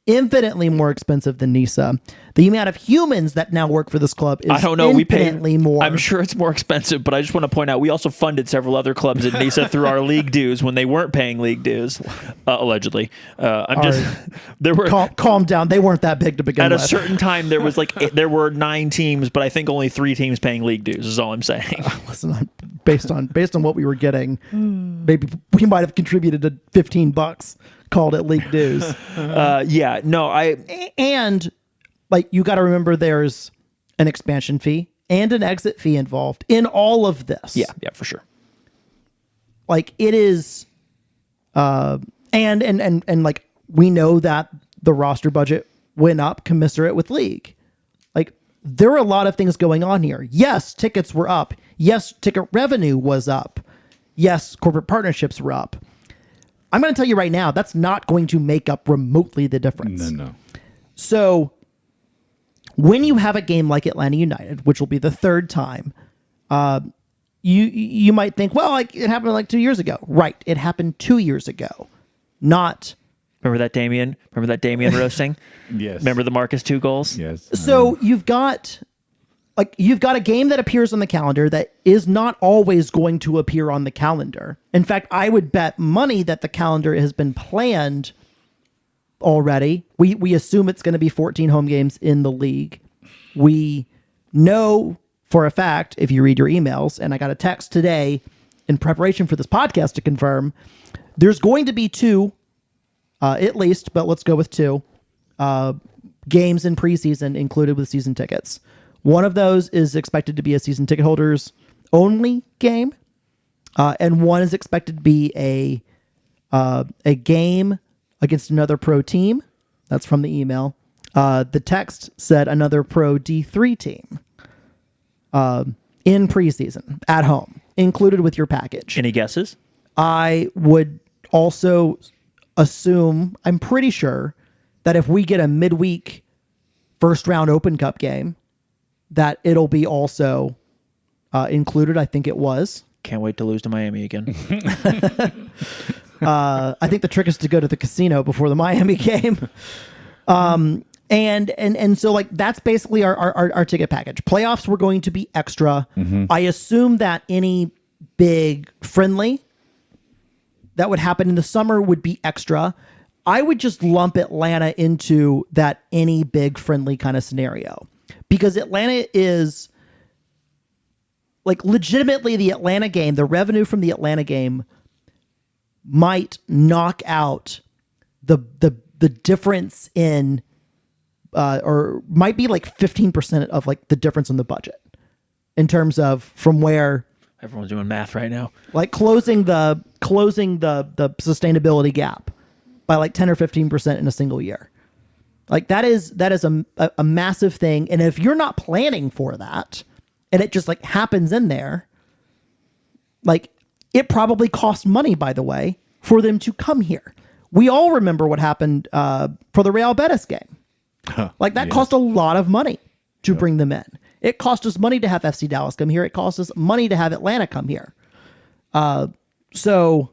infinitely more expensive than NISA. The amount of humans that now work for this club is infinitely more. I'm sure it's more expensive, but I just want to point out we also funded several other clubs at NISA through our league dues when they weren't paying league dues, allegedly. Calm down. They weren't that big to begin with. At a certain time, there were 9 teams, but I think only 3 teams paying league dues. Is all I'm saying. Listen, based on what we were getting, maybe we might have contributed to $15. Called it league dues. And like, you got to remember there's an expansion fee and an exit fee involved in all of this. Yeah, for sure. Like, it is, and like, we know that the roster budget went up commensurate with league. Like, there are a lot of things going on here. Yes, tickets were up. Yes, ticket revenue was up. Yes, corporate partnerships were up. I'm going to tell you right now, that's not going to make up remotely the difference. No. So when you have a game like Atlanta United, which will be the third time, you might think, well, like, it happened like 2 years ago. Right. It happened 2 years ago. Not. Remember that Damien roasting? Yes. Remember the Marcus 2 goals? Yes. So you've got a game that appears on the calendar that is not always going to appear on the calendar. In fact, I would bet money that the calendar has been planned already. We assume it's going to be 14 home games in the league. We know for a fact, if you read your emails, and I got a text today in preparation for this podcast to confirm, there's going to be 2, at least, but let's go with 2, games in preseason included with season tickets. One of those is expected to be a season ticket holders only game, and one is expected to be a game against another pro team. That's from the email. The text said another pro D3 team in preseason at home, included with your package. Any guesses? I would also assume, I'm pretty sure, that if we get a midweek first round Open Cup game, that it'll be also included. I think it was. Can't wait to lose to Miami again. I think the trick is to go to the casino before the Miami game. And so like that's basically our ticket package. Playoffs were going to be extra. I assume that any big friendly that would happen in the summer would be extra. I would just lump Atlanta into that any big friendly kind of scenario, because Atlanta is like legitimately the Atlanta game. The revenue from the Atlanta game might knock out the difference in, or might be like 15% of like the difference in the budget in terms of from where Everyone's doing math right now. like closing the sustainability gap by like 10 or 15% in a single year. Like that is a massive thing. And if you're not planning for that and it just like happens in there, like it probably costs money, by the way, for them to come here. We all remember what happened for the Real Betis game. Like that cost a lot of money to bring them in. It cost us money to have FC Dallas come here. It cost us money to have Atlanta come here. So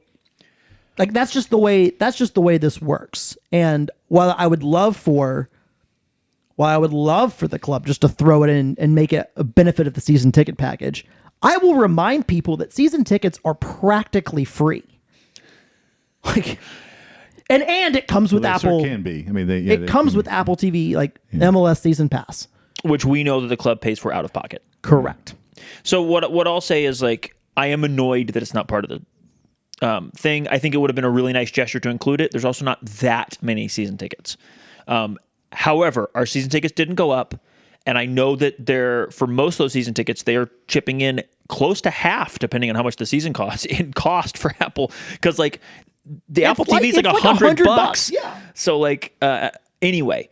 like that's just the way this works. And while I would love for the club just to throw it in and make it a benefit of the season ticket package, I will remind people that season tickets are practically free. Like, and it comes with Apple. Sure can be. I mean, it comes with Apple TV, like MLS Season Pass, which we know that the club pays for out of pocket. Correct. So what I'll say is like I am annoyed that it's not part of the thing. I think it would have been a really nice gesture to include it. There's also not that many season tickets. However, our season tickets didn't go up, and I know that for most of those season tickets, they are chipping in close to half, depending on how much the season costs in cost for Apple, because like the Apple TV is like $100. Yeah. So like anyway,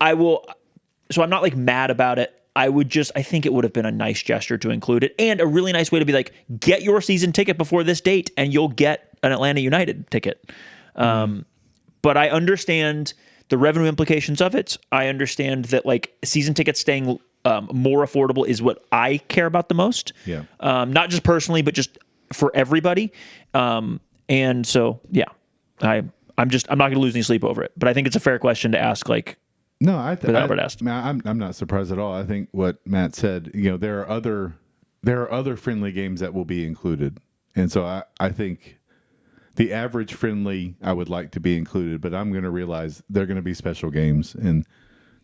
so I'm not like mad about it. I think it would have been a nice gesture to include it, and a really nice way to be like, get your season ticket before this date and you'll get an Atlanta United ticket. But I understand the revenue implications of it. I understand that like season tickets staying more affordable is what I care about the most. Yeah. Not just personally, but just for everybody. And so, yeah, I'm not going to lose any sleep over it, but I think it's a fair question to ask, like, no, Albert asked. I'm not surprised at all. I think what Matt said, there are other friendly games that will be included. And so I think the average friendly I would like to be included, but I'm going to realize they're going to be special games. And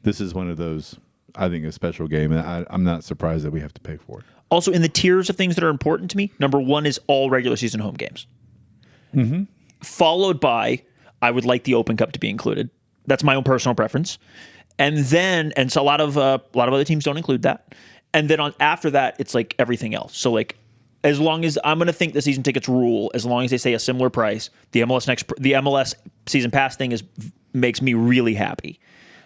this is one of those, I think, a special game. And I'm not surprised that we have to pay for it. Also, in the tiers of things that are important to me, number one is all regular season home games. Mm-hmm. Followed by, I would like the Open Cup to be included. That's my own personal preference. And so a lot of other teams don't include that. And then after that, it's like everything else. So like, as long as I'm going to think the season tickets rule, as long as they say a similar price, the MLS season pass thing makes me really happy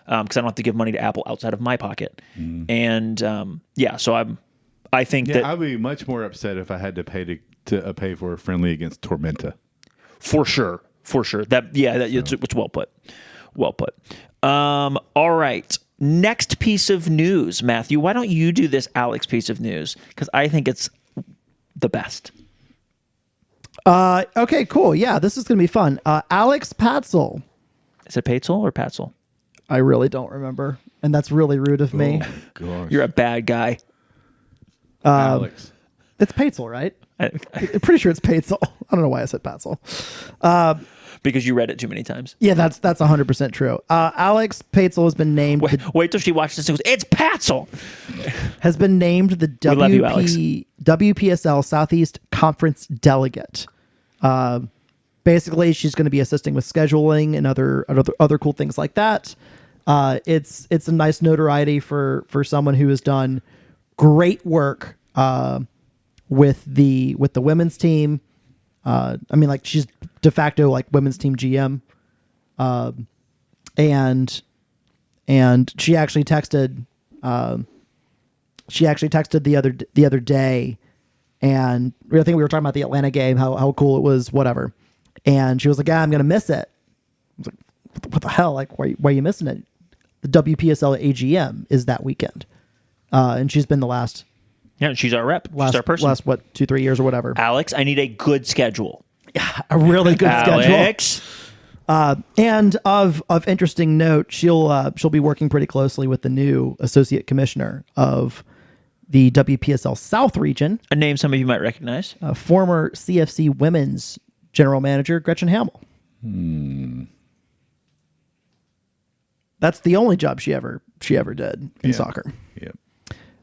because I don't have to give money to Apple outside of my pocket. And so I think that I'd be much more upset if I had to pay for a friendly against Tormenta. For sure. It's well put. Well put. All right. Next piece of news, Matthew. Why don't you do this Alex piece of news? Because I think it's the best. Okay, cool. Yeah, this is going to be fun. Alex Patzel. Is it Patzel or Patzel? I really don't remember. And that's really rude of me. Oh, gosh. You're a bad guy. Alex. It's Patzel, right? I'm pretty sure it's Patzel. I don't know why I said Patzel. Because you read it too many times. Yeah, that's 100% true. Alex Patzel has been named. Wait till she watches this and goes, it's Patzel. Has been named the WPSL Southeast Conference Delegate. Basically, she's going to be assisting with scheduling and other cool things like that. It's a nice notoriety for someone who has done great work with the women's team. I mean, like she's de facto like women's team GM. And she actually texted. She actually texted the other day, and I think we were talking about the Atlanta game, how cool it was, whatever. And she was like, "Yeah, I'm gonna miss it." I was like, "What the hell? Like, why are you missing it?" The WPSL AGM is that weekend, and she's been the last. Yeah, she's our rep. She's our person. Last 2-3 years or whatever. Alex, I need a good schedule. A really good Alex. schedule. And of interesting note, she'll be working pretty closely with the new associate commissioner of the WPSL South region, A name some of you might recognize. former CFC Women's general manager Gretchen Hamill. That's the only job she ever did in soccer. Yeah.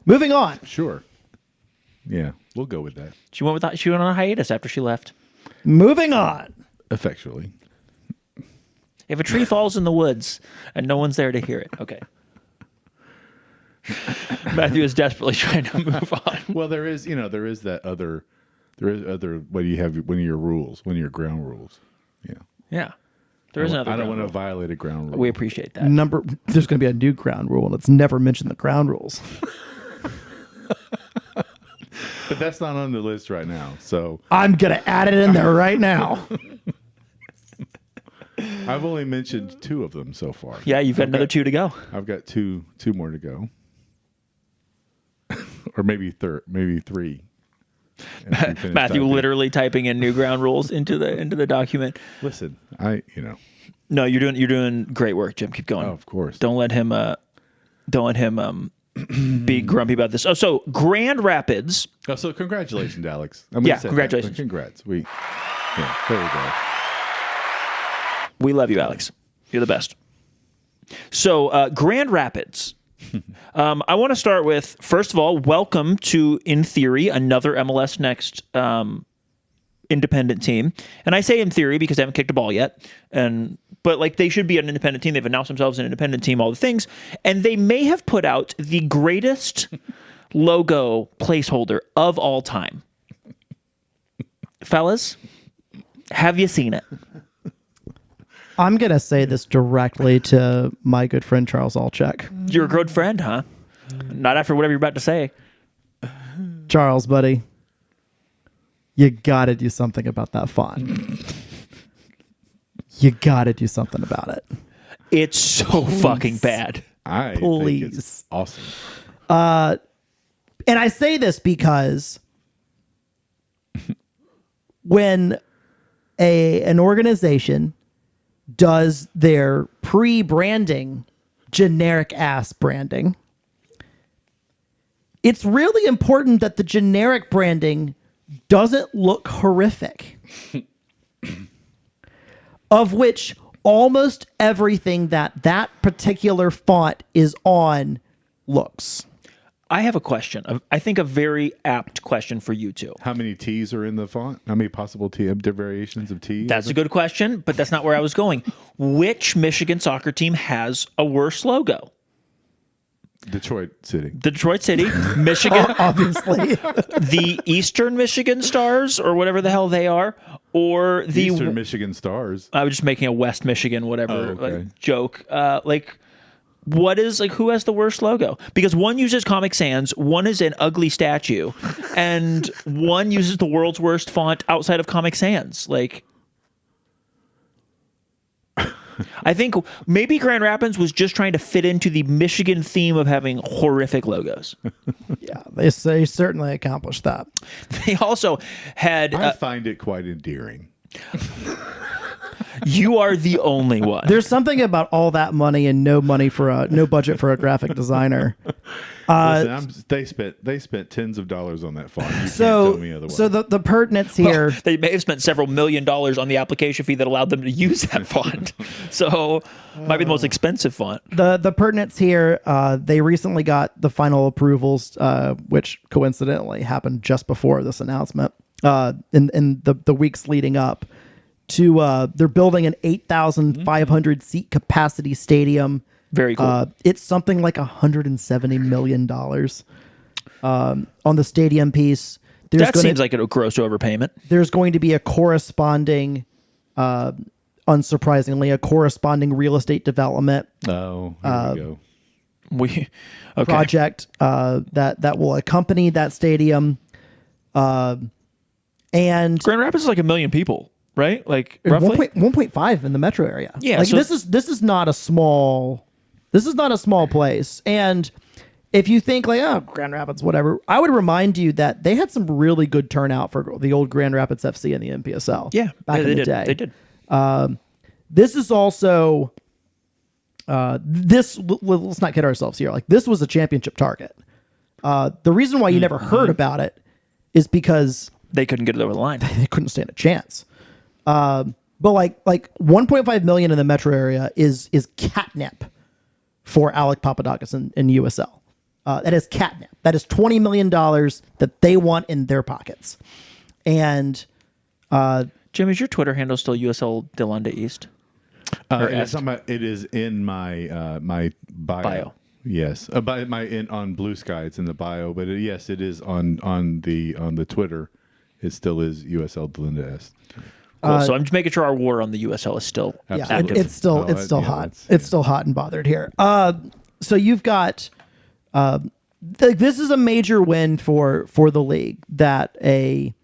Moving on. Sure. Yeah, we'll go with that. She went on a hiatus after she left. Moving on. Effectually. If a tree falls in the woods and no one's there to hear it, okay. Matthew is desperately trying to move on. Well, there is that other, what do you have, one of your rules, one of your ground rules. Yeah. Yeah. There is another I don't ground want to rule. violate a ground rule. We appreciate that. There's going to be a new ground rule, and it's never mentioned the ground rules. But that's not on the list right now. So I'm going to add it in there right now. I've only mentioned 2 of them so far. Yeah, you've got another 2 to go. I've got two more to go. Or maybe 3. Matthew literally typing in new ground rules into the document. Listen, No, you're doing great work, Jim. Keep going. Oh, of course. Don't let him be grumpy about this. Oh, so Grand Rapids. Oh, so congratulations, Alex. Yeah, congratulations. Congrats. There we go. We love you, Alex. You're the best. So Grand Rapids. I want to start with, first of all, welcome to, in theory, another MLS Next independent team. And I say in theory because they haven't kicked a ball yet. But like they should be an independent team. They've announced themselves an independent team, all the things. And they may have put out the greatest logo placeholder of all time. Fellas, have you seen it? I'm going to say this directly to my good friend Charles Alchek. You're a good friend, huh? Not after whatever you're about to say. Charles, buddy, you got to do something about that font. You got to do something about it. It's so fucking bad. I Please. think it's awesome. And I say this because when an organization does their pre-branding generic ass branding, it's really important that the generic branding doesn't look horrific. Of which almost everything that particular font is on looks. I have a question. I think a very apt question for you two. How many T's are in the font? How many possible variations of T? That's a good question, but that's not where I was going. Which Michigan soccer team has a worse logo? Detroit City. The Detroit City, Michigan, Obviously. the Eastern Michigan Stars, or whatever the hell they are, or the Eastern Michigan Stars. I was just making a West Michigan whatever okay. joke. What is who has the worst logo? Because one uses Comic Sans, one is an ugly statue, and one uses the world's worst font outside of Comic Sans. I think maybe Grand Rapids was just trying to fit into the Michigan theme of having horrific logos. Yeah, they certainly accomplished that. They also had. I find it quite endearing. You are the only one. There's something about all that money and no budget for a graphic designer. Listen, they spent tens of dollars on that font. You can't tell me otherwise. So the pertinence here. Well, they may have spent several $1 million on the application fee that allowed them to use that font. So might be the most expensive font. The pertinence here, they recently got the final approvals, which coincidentally happened just before this announcement, in the weeks leading up to, they're building an 8,500 seat capacity stadium. Very cool. It's something like $170 million on the stadium piece. That seems like a gross overpayment. There's going to be a corresponding, unsurprisingly, a corresponding real estate development Oh, here we go. project that will accompany that stadium. And Grand Rapids is like 1 million people, right? Like roughly 1.5 in the metro area. Yeah, like so this is not a small place. And if you think like, oh, Grand Rapids, whatever, I would remind you that they had some really good turnout for the old Grand Rapids FC in the NPSL. Yeah, back in the day. They did. This is also let's not kid ourselves here. Like, this was a championship target. The reason why you never heard about it is because They couldn't get it over the line. they couldn't stand a chance. But like 1.5 million in the metro area is catnip for Alec Papadakis in USL. That is catnip. That is $20 million that they want in their pockets. And Jim, is your Twitter handle still USL Delanda East? It is in my my bio. Yes, on Blue Sky, it's in the bio. But yes, it is on the Twitter. It still is USL Delinda Est. Cool. So I'm just making sure our war on the USL is still active. it's still hot. It's still hot and bothered here. So you've got this is a major win for the league that a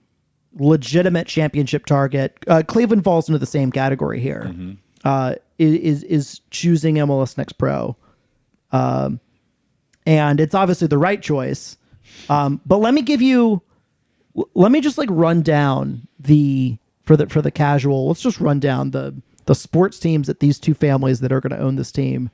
legitimate championship target. Cleveland falls into the same category here. Mm-hmm. Is choosing MLS Next Pro, and it's obviously the right choice. But let me just like run down for the casual. Let's just run down the sports teams that these two families that are going to own this team.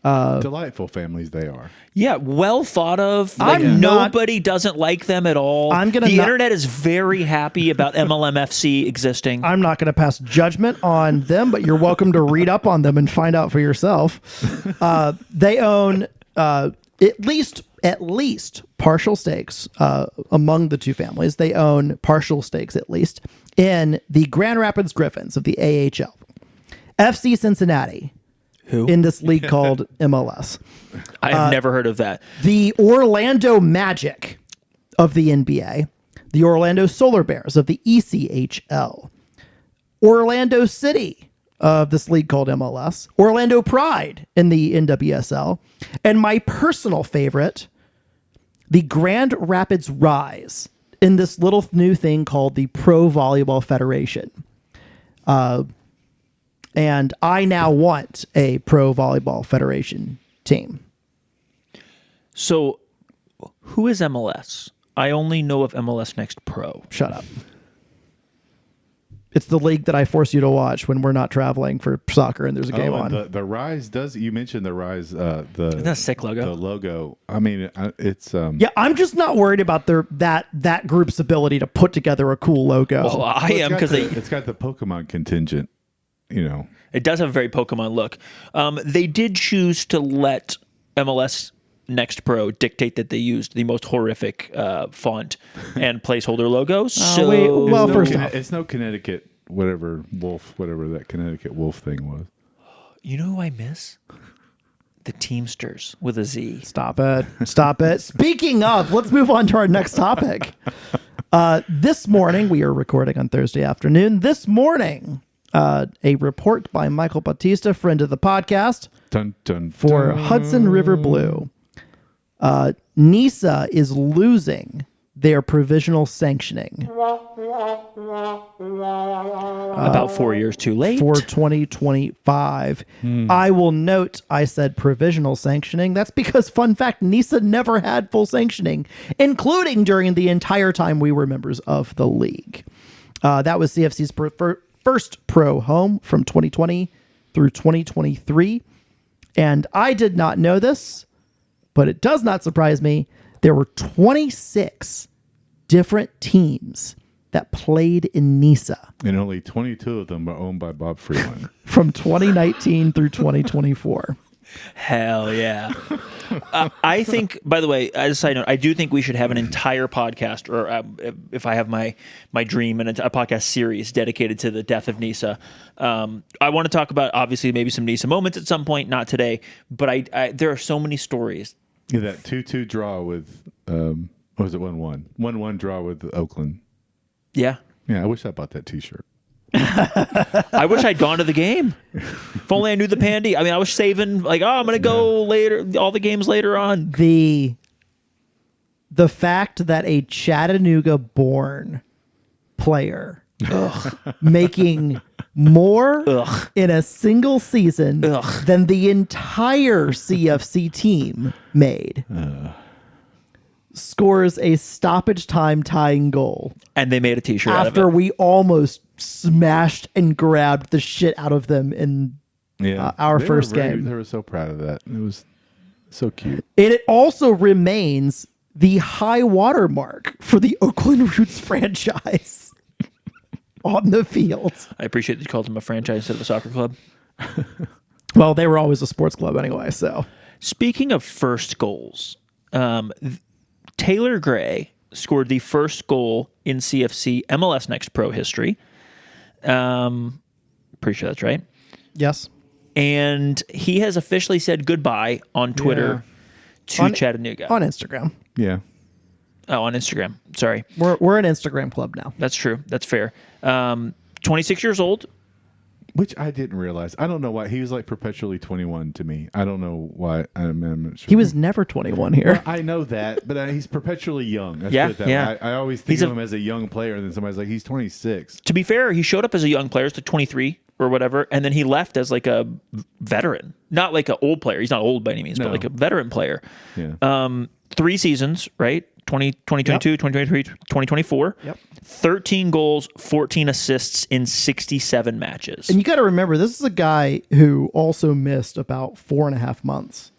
Delightful families they are. Yeah, well thought of. Like, nobody doesn't like them at all. The internet is very happy about MLMFC existing. I'm not going to pass judgment on them, but you're welcome to read up on them and find out for yourself. They own at least partial stakes among the two families. They own partial stakes at least in the Grand Rapids Griffins of the AHL, FC Cincinnati. Who? In this league called MLS. I have never heard of that. The Orlando Magic of the NBA, the Orlando Solar Bears of the ECHL, Orlando City of this league called MLS, Orlando Pride in the NWSL, and my personal favorite, the Grand Rapids Rise in this little new thing called the Pro Volleyball Federation. And I now want a Pro Volleyball Federation team. So, who is MLS? I only know of MLS Next Pro. Shut up. It's the league that I force you to watch when we're not traveling for soccer and there's a game on. The Rise does. You mentioned the Rise. Isn't that a sick logo? The logo. I mean, it's. Yeah, I'm just not worried about that group's ability to put together a cool logo. Well, I am because it's got the Pokemon contingent. You know, it does have a very Pokemon look. They did choose to let MLS Next Pro dictate that they used the most horrific font and placeholder logo. First off, it's no Connecticut whatever that Connecticut Wolf thing was. You know who I miss? The Teamsters with a Z. Stop it. Speaking of, let's move on to our next topic. This morning, we are recording on Thursday afternoon. This morning, a report by Michael Bautista, friend of the podcast, dun, dun, for dun. Hudson River Blue. NISA is losing their provisional sanctioning. About 4 years too late. For 2025. I will note I said provisional sanctioning. That's because, fun fact, NISA never had full sanctioning, including during the entire time we were members of the league. That was CFC's first pro home from 2020 through 2023. And I did not know this, but it does not surprise me. There were 26 different teams that played in NISA. And only 22 of them are owned by Bob Freeland. From 2019 through 2024. Hell yeah. I think, by the way, as a side note, I do think we should have an entire podcast, or if I have my dream, and a podcast series dedicated to the death of NISA. I want to talk about, obviously, maybe some NISA moments at some point, not today, but there are so many stories. Yeah, that 2-2 draw with Or was it 1-1? 1-1 draw with Oakland. Yeah. Yeah, I wish I bought that T-shirt. I wish I'd gone to the game. If only I knew the pandy. I mean, I was saving like, I'm going to go later, all the games later on. The fact that a Chattanooga-born player making more in a single season than the entire CFC team made scores a stoppage time tying goal. And they made a T-shirt out of After it. we almost smashed and grabbed the shit out of them in our first game. They were so proud of that. It was so cute. It also remains the high water mark for the Oakland Roots franchise on the field. I appreciate that you called them a franchise instead of a soccer club. Well, they were always a sports club anyway, so. Speaking of first goals, Taylor Gray scored the first goal in CFC MLS Next Pro history. Pretty sure that's right. Yes. And he has officially said goodbye on Twitter to Chattanooga. On Instagram. Yeah. Oh, on Instagram. Sorry. We're an Instagram club now. That's true. That's fair. 26 years old. Which I didn't realize. I don't know why. He was like perpetually 21 to me. I don't know why. I'm not sure. He was never 21 here. Well, I know that, but he's perpetually young. Let's Yeah, put it that yeah. way. I always think of him as a young player, and then somebody's like, he's 26. To be fair, he showed up as a young player, so 23 or whatever, and then he left as like a veteran. Not like an old player. He's not old by any means, but like a veteran player. Yeah. 3 seasons, right? 2022, 2023, 2024. Yep. 13 goals, 14 assists in 67 matches. And you got to remember, this is a guy who also missed about 4.5 months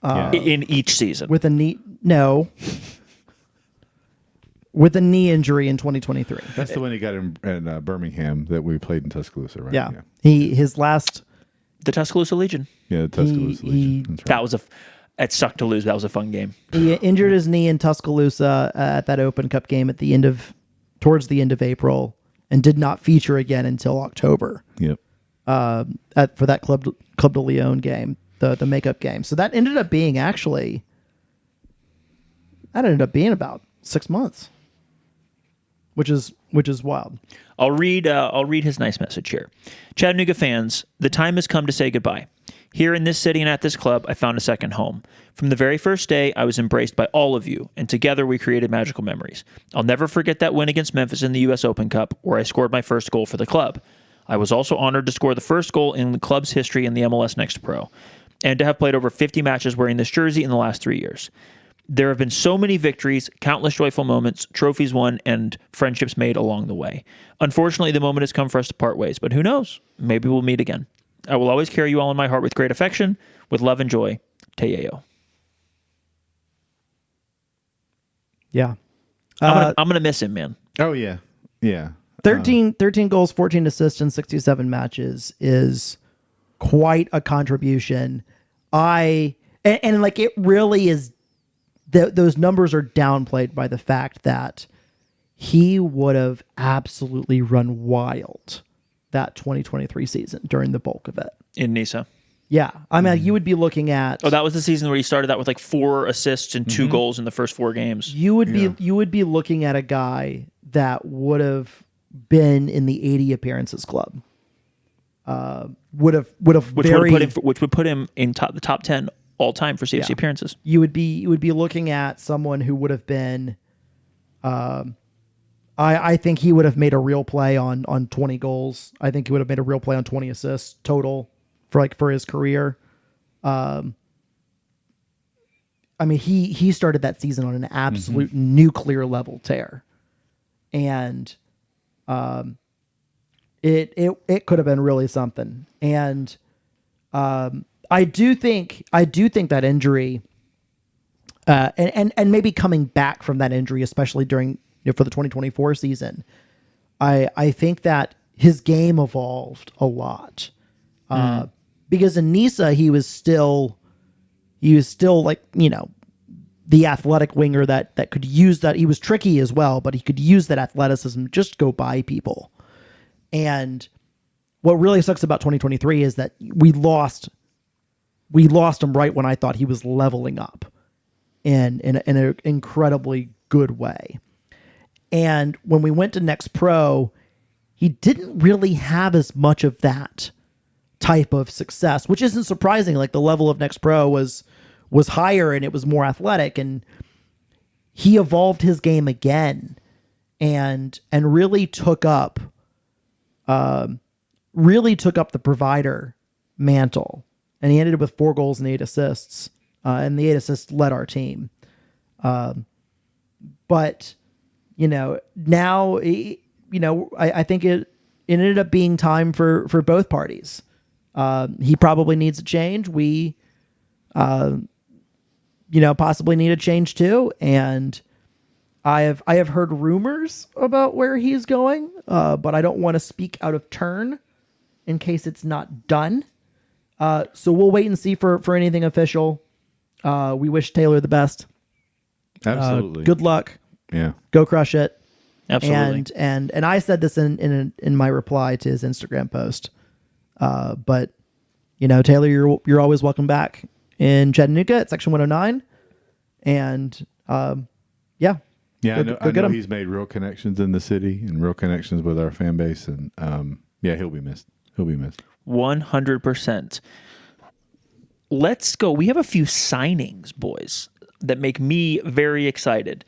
in each season. with a knee injury in 2023. That's the one he got in Birmingham that we played in Tuscaloosa, right? Yeah. His last The Tuscaloosa Legion. Yeah, the Tuscaloosa Legion. That's right. That was it sucked to lose. That was a fun game. he injured his knee in Tuscaloosa at that Open Cup game towards the end of April, and did not feature again until October. Yep. For that Club de Leon game, the makeup game. So that ended up being about 6 months, which is wild. I'll read his nice message here. Chattanooga fans, the time has come to say goodbye. Here in this city and at this club, I found a second home. From the very first day, I was embraced by all of you, and together we created magical memories. I'll never forget that win against Memphis in the U.S. Open Cup, where I scored my first goal for the club. I was also honored to score the first goal in the club's history in the MLS Next Pro, and to have played over 50 matches wearing this jersey in the last 3 years. There have been so many victories, countless joyful moments, trophies won, and friendships made along the way. Unfortunately, the moment has come for us to part ways, but who knows? Maybe we'll meet again. I will always carry you all in my heart with great affection. With love and joy, Teo. Yeah. I'm gonna miss him, man. Oh, yeah. Yeah. 13 goals, 14 assists in 67 matches is quite a contribution. And like it really is, those numbers are downplayed by the fact that he would have absolutely run wild that 2023 season during the bulk of it. In Nisa. Yeah. I mean, you would be looking at... Oh, that was the season where he started out with like 4 assists and 2 goals in the first 4 games. You would be looking at a guy that would have been in the 80 appearances club. Which would put him in the top 10 all time for CFC appearances. You would be looking at someone who would have been I think he would have made a real play on 20 goals. I think he would have made a real play on 20 assists total for his career. I mean, he started that season on an absolute nuclear level tear, and it could have been really something. And I do think that injury, and maybe coming back from that injury, especially during for the 2024 season, I think that his game evolved a lot. Because in Nisa, he was still like, the athletic winger that could use that. He was tricky as well, but he could use that athleticism to just go by people. And what really sucks about 2023 is that we lost him right when I thought he was leveling up in an incredibly good way. And when we went to Next Pro, he didn't really have as much of that type of success, which isn't surprising. Like the level of Next Pro was higher and it was more athletic, and he evolved his game again and really took up the provider mantle. And he ended up with 4 goals and 8 assists. And the 8 assists led our team. But, now, I think it ended up being time for both parties. He probably needs a change. We, possibly need a change too. And I have heard rumors about where he's going, but I don't want to speak out of turn in case it's not done. So we'll wait and see for anything official. We wish Taylor the best. Absolutely. Good luck. Yeah. Go crush it. Absolutely. And I said this in my reply to his Instagram post. But Taylor, you're always welcome back in Chattanooga at Section 109. And yeah. Yeah, Go I get know him. he's made real connections in the city and real connections with our fan base, and he'll be missed. 100%. Let's go. We have a few signings, boys, that make me very excited.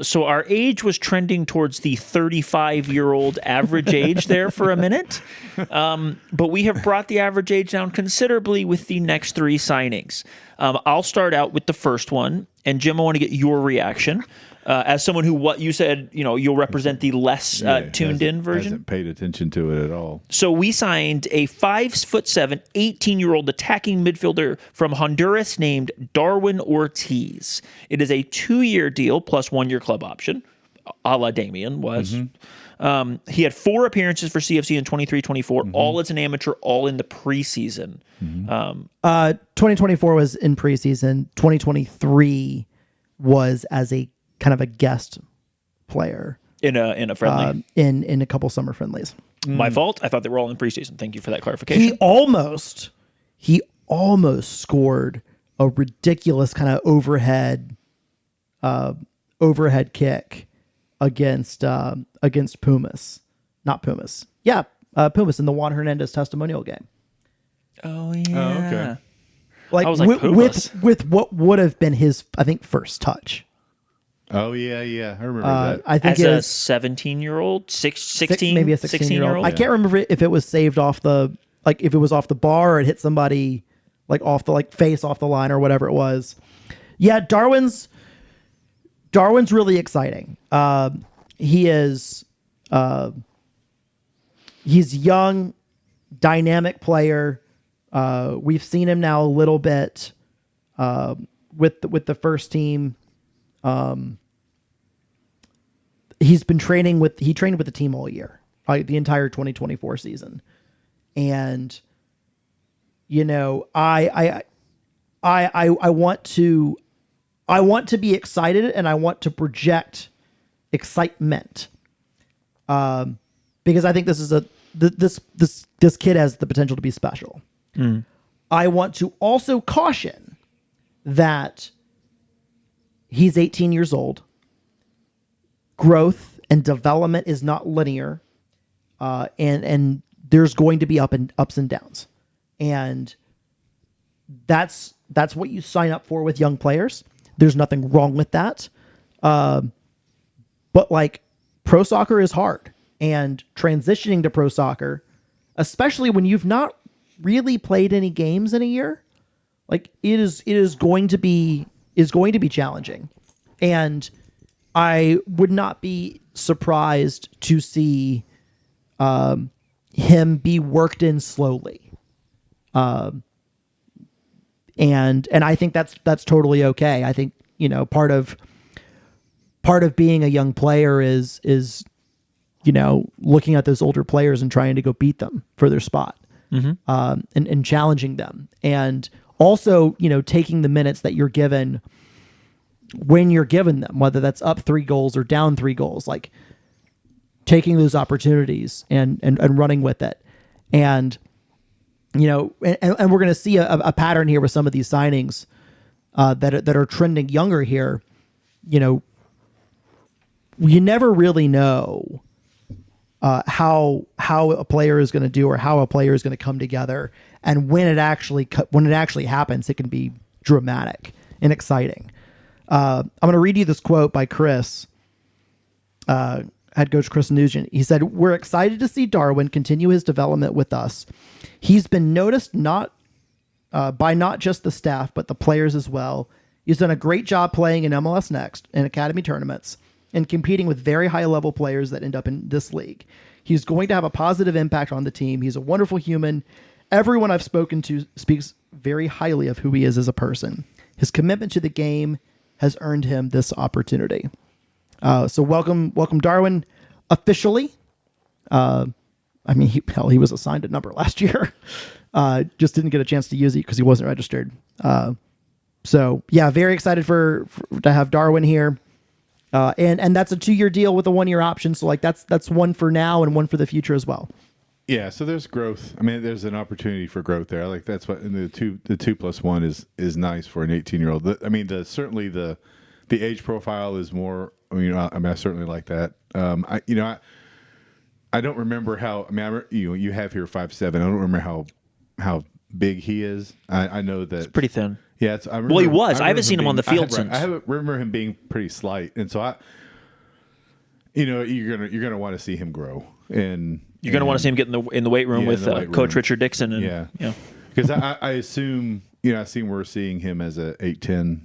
So our age was trending towards the 35-year-old average age there for a minute. But we have brought the average age down considerably with the next 3 signings. I'll start out with the first one. And Jim, I want to get your reaction. As someone who, what you said, you'll represent the less tuned-in version. Hasn't paid attention to it at all. So we signed a 5'7", 18-year-old attacking midfielder from Honduras named Darwin Ortiz. It is a 2-year deal plus 1-year club option, a la Damien was. Mm-hmm. He had 4 appearances for CFC in 23-24, all as an amateur, all in the preseason. 2024 was in preseason. 2023 was as a kind of a guest player In a friendly. in a couple summer friendlies. My fault. I thought they were all in preseason. Thank you for that clarification. He almost scored a ridiculous kind of overhead kick against Pumas. Not Pumas. Yeah, Pumas in the Juan Hernandez testimonial game. Oh yeah. Oh, okay. Like, I was like, Pumas. with what would have been his, I think, first touch. Oh yeah, I remember that. I think As it a was 17-year-old, 16, maybe a 16-year-old. I Yeah. can't remember if it was saved off the, like, if it was off the bar or it hit somebody like off the, like, face off the line or whatever it was. Yeah, Darwin's really exciting. He's young, dynamic player. We've seen him now a little bit with the first team. He trained with the team all year, like the entire 2024 season. And, I want to be excited and I want to project excitement. Because I think this is this kid has the potential to be special. I want to also caution that he's 18 years old. Growth and development is not linear, and there's going to be ups and downs, and that's what you sign up for with young players. There's nothing wrong with that, but like, pro soccer is hard, and transitioning to pro soccer, especially when you've not really played any games in a year, like, it is going to be challenging. And I would not be surprised to see him be worked in slowly. And I think that's totally okay. I think, part of being a young player is looking at those older players and trying to go beat them for their spot. And challenging them. And also, taking the minutes that you're given when you're given them, whether that's up 3 goals or down 3 goals, like taking those opportunities and running with it. And, and we're going to see a pattern here with some of these signings that are trending younger here. you never really know how a player is going to do or how a player is going to come together, and when it actually happens, it can be dramatic and exciting. I'm going to read you this quote by Chris, head coach Chris Nugent. He said, "We're excited to see Darwin continue his development with us. He's been noticed by not just the staff, but the players as well. He's done a great job playing in MLS Next and academy tournaments and competing with very high-level players that end up in this league. He's going to have a positive impact on the team. He's a wonderful human. Everyone I've spoken to speaks very highly of who he is as a person. His commitment to the game has earned him this opportunity." So welcome Darwin officially. He was assigned a number last year. Just didn't get a chance to use it because he wasn't registered. So yeah, very excited to have Darwin here. And that's a 2-year deal with a 1-year option. So like that's one for now and one for the future as well. Yeah, so there's growth. I mean, there's an opportunity for growth there. Like that's what, and the 2+1 is nice for an 18-year-old. I mean, certainly the age profile is more. I certainly like that. I don't remember how. I mean, you have here 5'7". I don't remember how big he is. I know that it's pretty thin. Yeah, he was. I haven't seen him on the field since. I remember him being pretty slight, and so you're gonna want to see him grow, and you're gonna want to see him get in the weight room with Coach Richard Dixon, and yeah, because I assume we're seeing him as a 8'10".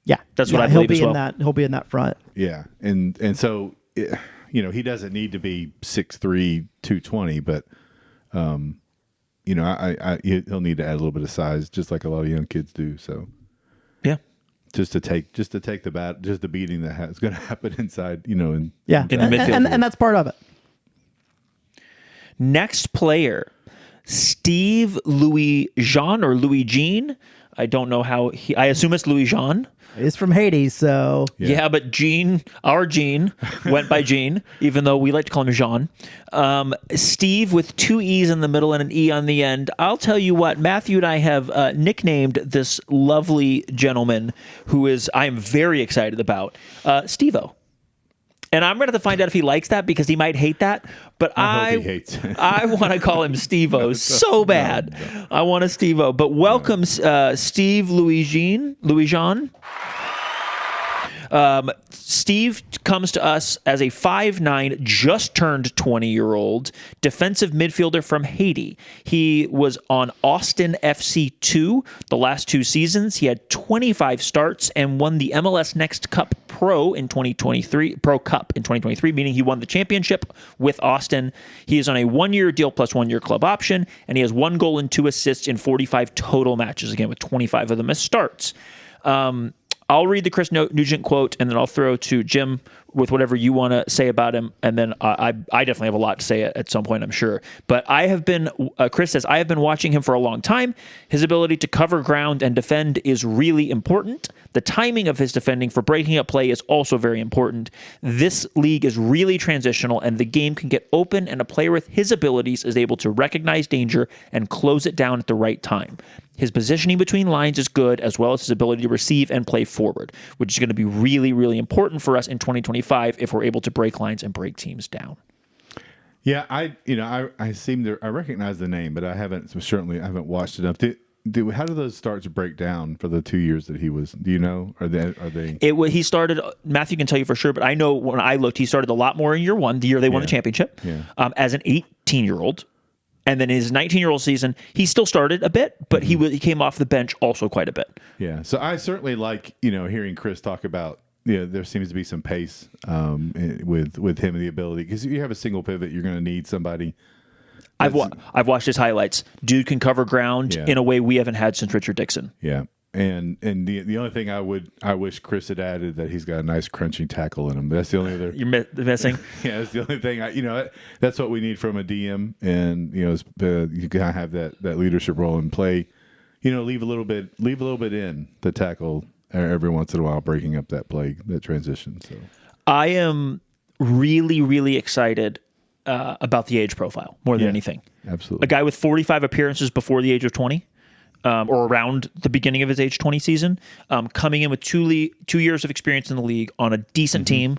Yeah, that's what I believe as well. He'll be in that front. Yeah, and so he doesn't need to be 6'3", 220, but he'll need to add a little bit of size, just like a lot of young kids do. So yeah, just to take the beating that is going to happen inside, in the midfield, and that's part of it. Next player, Steve Louis Jean or Louis Jean. I don't know how I assume it's Louis Jean. He's from Haiti, so... Yeah, but our Gene, went by Gene, even though we like to call him Jean. Steve with 2 E's in the middle and an E on the end. I'll tell you what, Matthew and I have nicknamed this lovely gentleman who I am very excited about, Steve-O. And I'm going to find out if he likes that because he might hate that. But I hope he hates it. I want to call him Steve-O so bad. No. I want a Steve-O. But welcome, Steve Louis Jean. Steve comes to us as a 5'9", just turned 20-year-old defensive midfielder from Haiti. He was on Austin FC2 the last 2 seasons. He had 25 starts and won the MLS Next Cup Pro Cup in 2023, meaning he won the championship with Austin. He is on a 1-year deal plus 1-year club option, and he has 1 goal and 2 assists in 45 total matches, again, with 25 of them as starts. I'll read the Chris Nugent quote, and then I'll throw to Jim with whatever you want to say about him. And then I definitely have a lot to say at some point, I'm sure. But Chris says, I have been watching him for a long time. His ability to cover ground and defend is really important. The timing of his defending for breaking up play is also very important. This league is really transitional, and the game can get open, and a player with his abilities is able to recognize danger and close it down at the right time. His positioning between lines is good, as well as his ability to receive and play forward, which is going to be really, really important for us in 2025 if we're able to break lines and break teams down. Yeah, I recognize the name, but I haven't watched enough. How do those starts break down for the 2 years that he was? Do you know? Are they? He started. Matthew can tell you for sure, but I know when I looked, he started a lot more in year 1, the year they won the championship, as an 18-year-old. And then his 19-year-old season, he still started a bit, but he came off the bench also quite a bit. Yeah, so I certainly like hearing Chris talk about there seems to be some pace with him and the ability, because if you have a single pivot, you're going to need somebody. I've watched his highlights. Dude can cover ground in a way we haven't had since Richard Dixon. Yeah. And the only thing I wish Chris had added that he's got a nice crunching tackle in him. That's the only other you're missing. Yeah, that's the only thing. That's what we need from a DM, and you gotta have that leadership role and play. Leave a little bit in the tackle every once in a while, breaking up that play, that transition. So I am really, really excited about the age profile more than anything. Absolutely, a guy with 45 appearances before the age of 20. Or around the beginning of his age 20 season, coming in with 2 years of experience in the league on a decent team.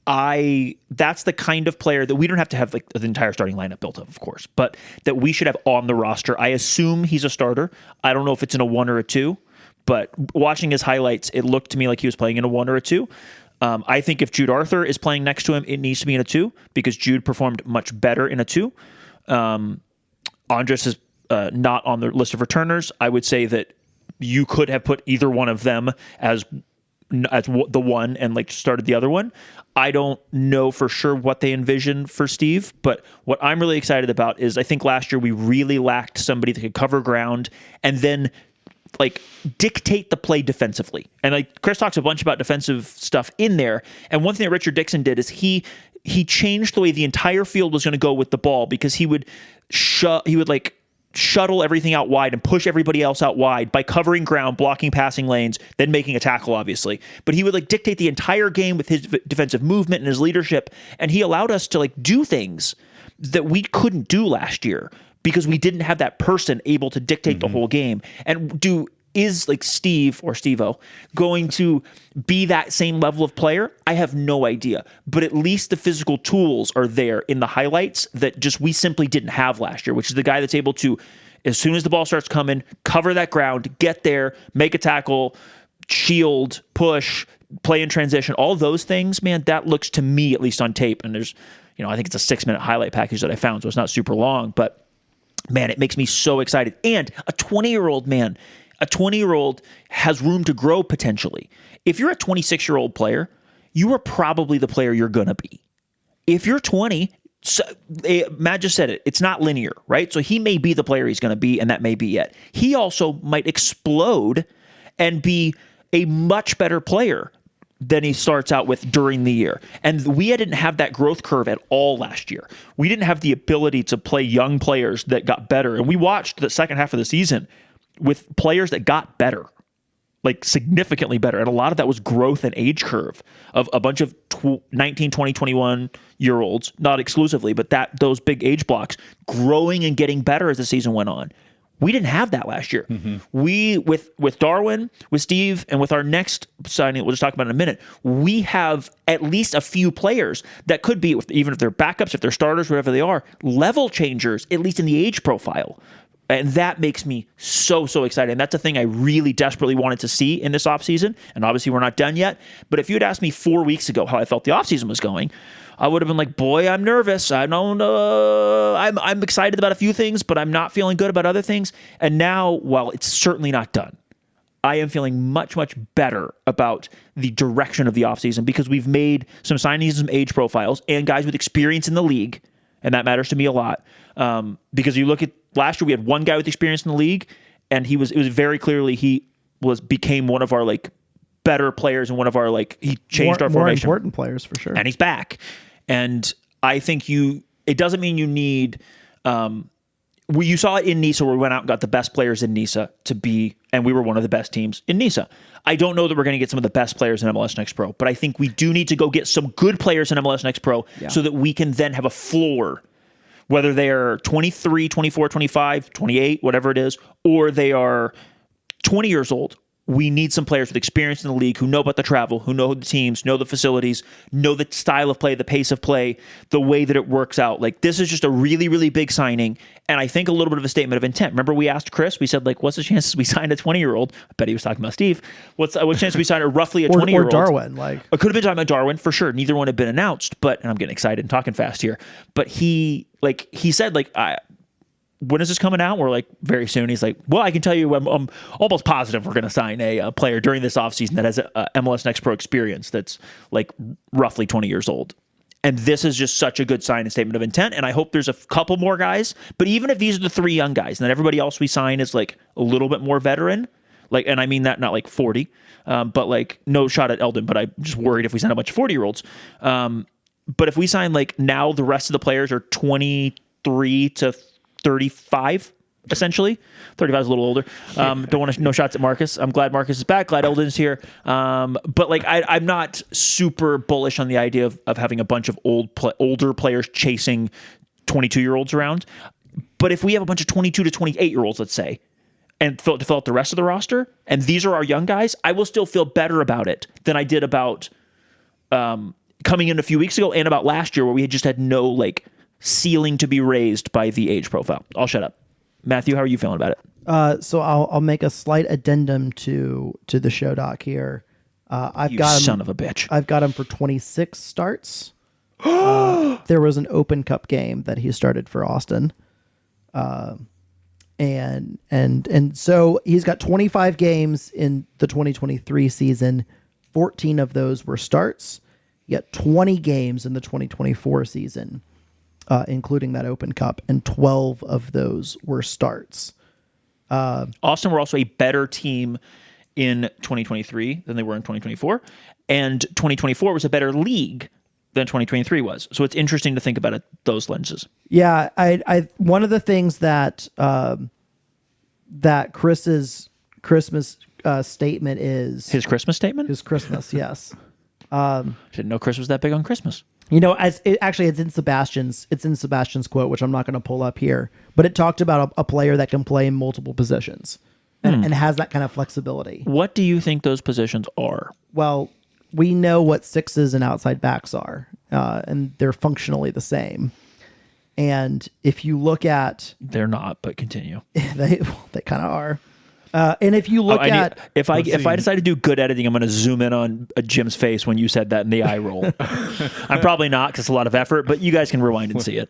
That's the kind of player that we don't have to have like the entire starting lineup built up, of course, but that we should have on the roster. I assume he's a starter. I don't know if it's in a 1 or a 2, but watching his highlights, it looked to me like he was playing in a 1 or a 2. I think if Jude Arthur is playing next to him, it needs to be in a 2 because Jude performed much better in a 2. Andres is not on the list of returners. I would say that you could have put either one of them as the one and like started the other one. I don't know for sure what they envision for Steve, but what I'm really excited about is I think last year we really lacked somebody that could cover ground and then like dictate the play defensively. And like Chris talks a bunch about defensive stuff in there. And one thing that Richard Dixon did is he changed the way the entire field was going to go with the ball because he would like shuttle everything out wide and push everybody else out wide by covering ground, blocking passing lanes, then making a tackle, obviously. But he would like dictate the entire game with his defensive movement and his leadership. And he allowed us to like do things that we couldn't do last year because we didn't have that person able to dictate the whole game. And is like Steve or Steve-O going to be that same level of player? I have no idea. But at least the physical tools are there in the highlights that just we simply didn't have last year, which is the guy that's able to, as soon as the ball starts coming, cover that ground, get there, make a tackle, shield, push, play in transition, all those things, man, that looks to me, at least on tape, and there's, I think it's a 6-minute highlight package that I found, so it's not super long, but man, it makes me so excited. And a 20-year-old man, a 20-year-old has room to grow potentially. If you're a 26-year-old player, you are probably the player you're going to be. If you're 20, Matt just said it, it's not linear, right? So he may be the player he's going to be, and that may be it. He also might explode and be a much better player than he starts out with during the year. And we didn't have that growth curve at all last year. We didn't have the ability to play young players that got better. And we watched the second half of the season with players that got better, like significantly better. And a lot of that was growth and age curve of a bunch of 19, 20, 21-year-olds, not exclusively, but those big age blocks growing and getting better as the season went on. We didn't have that last year. We, with Darwin, with Steve, and with our next signing, we'll just talk about in a minute, we have at least a few players that could be, even if they're backups, if they're starters, whatever they are, level changers, at least in the age profile. And that makes me so, so excited. And that's a thing I really desperately wanted to see in this offseason. And obviously we're not done yet. But if you had asked me 4 weeks ago how I felt the offseason was going, I would have been like, boy, I'm nervous. I don't know. I'm excited about a few things, but I'm not feeling good about other things. And now, while it's certainly not done, I am feeling much, much better about the direction of the offseason because we've made some signings, some age profiles, and guys with experience in the league. And that matters to me a lot. Because you look at last year, we had one guy with experience in the league, and it was very clearly became one of our like better players and one of our like he changed our formation. More important players for sure. And he's back. And I think it doesn't mean you need you saw it in NISA where we went out and got the best players in NISA and we were one of the best teams in NISA. I don't know that we're going to get some of the best players in MLS Next Pro, but I think we do need to go get some good players in MLS Next Pro so that we can then have a floor, whether they are 23, 24, 25, 28, whatever it is, or they are 20 years old. We need some players with experience in the league who know about the travel, who know the teams, know the facilities, know the style of play, the pace of play, the way that it works out. Like, this is just a really, really big signing, and I think a little bit of a statement of intent. Remember, we asked Chris, we said, like, what's the chances we signed a 20-year-old? I bet he was talking about Steve. What chance we signed roughly a 20-year-old? Or Darwin. Like, I could have been talking about Darwin, for sure. Neither one had been announced, and I'm getting excited and talking fast here. But he said, like, when is this coming out? We're like, very soon. He's like, well, I can tell you I'm almost positive we're going to sign a player during this offseason that has a MLS Next Pro experience that's like roughly 20 years old. And this is just such a good sign and statement of intent. And I hope there's a couple more guys. But even if these are the 3 young guys and then everybody else we sign is like a little bit more veteran, like, and I mean that not like 40, but like no shot at Eldon, but I'm just worried if we sign a bunch of 40-year-olds. But if we sign like now the rest of the players are 23 to 35, essentially. 35 is a little older. Don't want to no shots at Marcus. I'm glad Marcus is back. Glad Eldon's here. But like I'm not super bullish on the idea of having a bunch of older players chasing 22-year-olds around. But if we have a bunch of 22 to 28-year-olds, let's say, and to fill out the rest of the roster, and these are our young guys, I will still feel better about it than I did about coming in a few weeks ago and about last year where we just had no like ceiling to be raised by the age profile. I'll shut up. Matthew, how are you feeling about it? So I'll make a slight addendum to the show doc here. I've got him, son of a bitch. I've got him for 26 starts. There was an Open Cup game that he started for Austin. And so he's got 25 games in the 2023 season. 14 of those were starts. He got 20 games in the 2024 season, including that Open Cup, and 12 of those were starts. Austin were also a better team in 2023 than they were in 2024, and 2024 was a better league than 2023 was. So it's interesting to think about it those lenses. Yeah, I one of the things that that Chris's Christmas statement is His Christmas statement? his Christmas, yes. Didn't know Chris was that big on Christmas. You know, it's in Sebastian's quote, which I'm not going to pull up here, but it talked about a player that can play in multiple positions and has that kind of flexibility. What do you think those positions are? Well, we know what sixes and outside backs are, and they're functionally the same. And if you look at, They're not, but continue. they kind of are. And if you look if I decide to do good editing, I'm going to zoom in on Jim's face when you said that in the eye roll. I'm probably not because it's a lot of effort, but you guys can rewind and see it.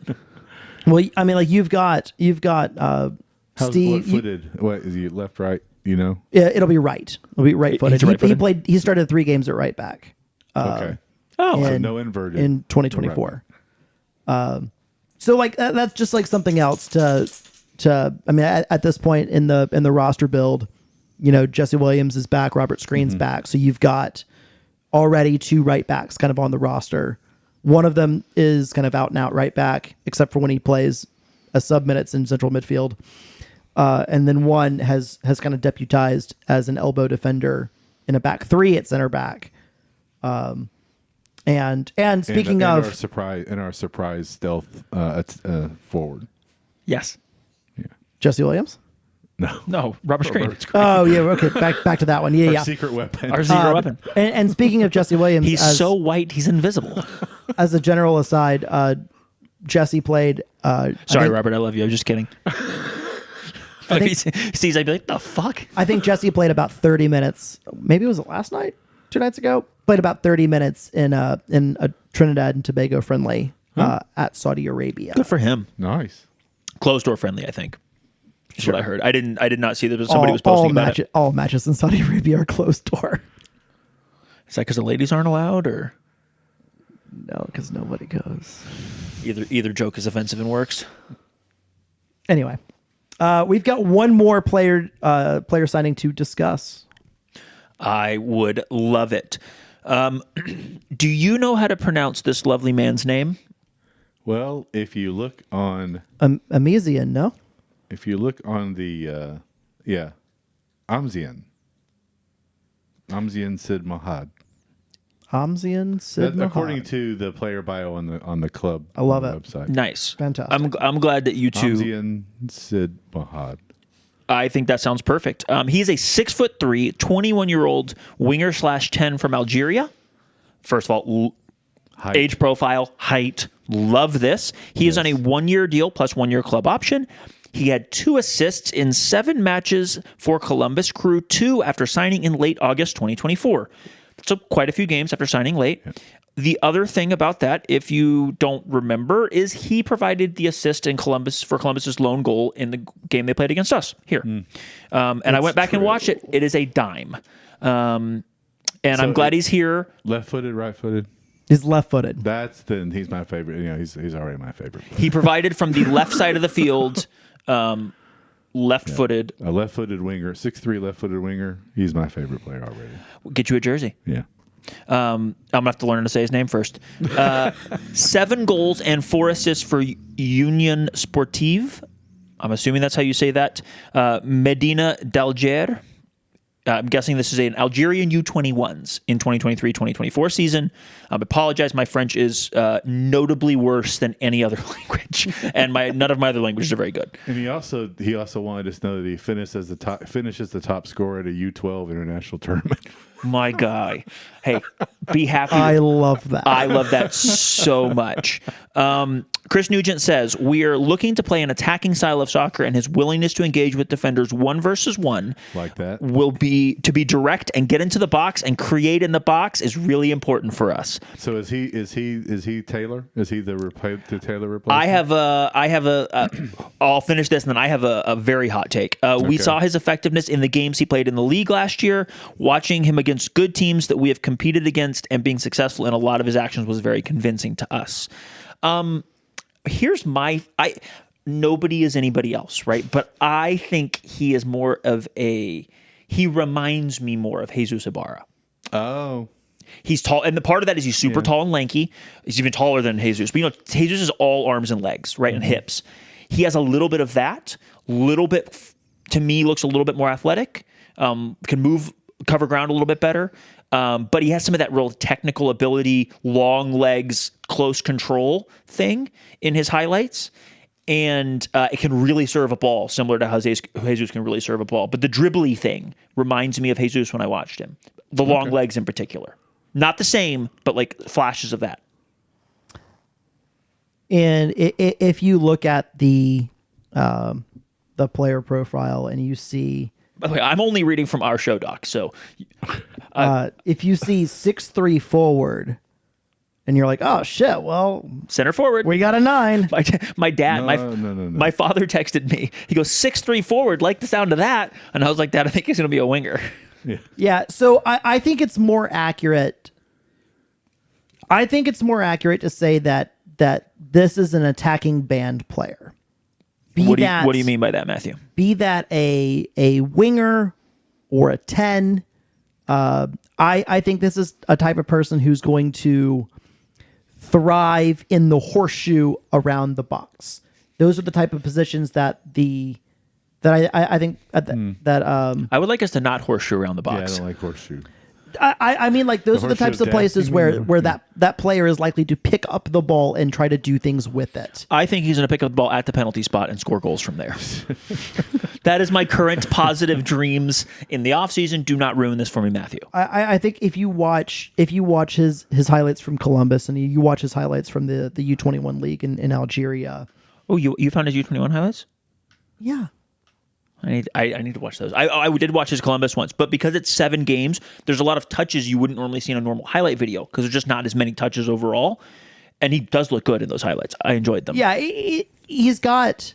well, I mean, like you've got How's Steve. footed? What is he left, right? You know? Yeah, it'll be right. It'll be right-footed. He's right-footed? He started 3 games at right back. Okay. Oh, So no inverted in 2024. So like that's just like something else to I mean at this point in the roster build, you know, Jesse Williams is back, Robert Screen's back, so you've got already 2 right backs kind of on the roster. One of them is kind of out and out right back, except for when he plays a sub minutes in central midfield. And then one has kind of deputized as an elbow defender in a back 3 at center back. And speaking of our surprise stealth forward. yes. Jesse Williams. No, Robert Screen. Oh yeah, okay. Back to that one. Yeah, Our yeah. secret weapon. Our secret weapon. And speaking of Jesse Williams, He's so white, he's invisible. as a general aside, Jesse played. Sorry, Robert, I love you. I'm just kidding. If he sees, I'd be like, the fuck? I think Jesse played about 30 minutes. Maybe it was last night, 2 nights ago. Played about 30 minutes in a Trinidad and Tobago friendly at Saudi Arabia. Good for him. Nice. Closed door friendly, I think. That's what I heard. I did not see that, but somebody was posting about it. All matches in Saudi Arabia are closed door. Is that because the ladies aren't allowed, or No, because nobody goes. either joke is offensive and works? Anyway, we've got one more player signing to discuss. I would love it. Do you know how to pronounce this lovely man's name? Well, if you look on Amizian, no? If you look on the, Amzian Sid Mahad. Amzian Sid Mahad. According to the player bio on the club. I love on the it. website. Nice. Fantastic. I'm glad that you two. Amzian Sid Mahad. I think that sounds perfect. He's a 6'3", 21-year-old winger /10 from Algeria. First of all, Height. age profile, height. Love this. He is on a 1-year deal plus 1-year club option. He had 2 assists in 7 matches for Columbus Crew, 2 after signing in late August 2024. So quite a few games after signing late. Yeah. The other thing about that, if you don't remember, is he provided the assist in Columbus's lone goal in the game they played against us here. And I went back and watched it. It is a dime. And so I'm glad he's here. Left-footed, right-footed? He's left-footed. He's my favorite. You know, he's already my favorite player. He provided from the left side of the field, left-footed. A left-footed winger, 6'3" left-footed winger. He's my favorite player already. We'll get you a jersey. Yeah. I'm going to have to learn to say his name first. 7 goals and 4 assists for Union Sportive. I'm assuming that's how you say that. Medina d'Alger. I'm guessing this is an Algerian U21s in 2023-2024 season. I apologize. My French is notably worse than any other language, and none of my other languages are very good. And he also wanted us to know that he finishes the top scorer at a U12 international tournament. My guy. Hey, be happy. I love that. I love that so much. Chris Nugent says, we are looking to play an attacking style of soccer, and his willingness to engage with defenders 1 versus 1 like that will be to be direct and get into the box and create in the box is really important for us. So is he Taylor? Is he the Taylor replacement? I'll finish this and then I have a very hot take. We saw his effectiveness in the games he played in the league last year. Watching him against good teams that we have competed against and being successful in a lot of his actions was very convincing to us. Here's nobody is anybody else, right? But I think he is he reminds me more of Jesus Ibarra. Oh. He's tall, and the part of that is he's super tall and lanky. He's even taller than Jesus. But Jesus is all arms and legs, right, and hips. He has a little bit of that. To me, looks a little bit more athletic. Can move, cover ground a little bit better. But he has some of that real technical ability, long legs, close control thing in his highlights. And it can really serve a ball, similar to how Jesus can really serve a ball. But the dribbly thing reminds me of Jesus when I watched him. The long legs in particular. Not the same, but like flashes of that. And if you look at the player profile and you see... By the way, I'm only reading from our show doc, so... if you see 6'3" forward... And you're like, oh shit! Well, center forward. We got a 9. My dad, No. my father texted me. He goes 6'3" forward. Like the sound of that, and I was like, Dad, I think he's going to be a winger. Yeah. So I think it's more accurate. I think it's more accurate to say that this is an attacking band player. What do you mean by that, Matthew? Be that a winger or a 10. I think this is a type of person who's going to thrive in the horseshoe around the box. Those are the type of positions that I think I would like us to not horseshoe around the box. Yeah, I don't like horseshoe. I mean, like those are the types of places where that player is likely to pick up the ball and try to do things with it. I think he's going to pick up the ball at the penalty spot and score goals from there. That is my current positive dreams in the offseason. Do not ruin this for me, Matthew. I think if you watch his highlights from Columbus and you watch his highlights from the U21 league in Algeria. Oh, you found his U21 highlights? Yeah. I need to watch those. I did watch his Columbus once, but because it's 7 games, there's a lot of touches you wouldn't normally see in a normal highlight video because there's just not as many touches overall. And he does look good in those highlights. I enjoyed them. Yeah, he's got...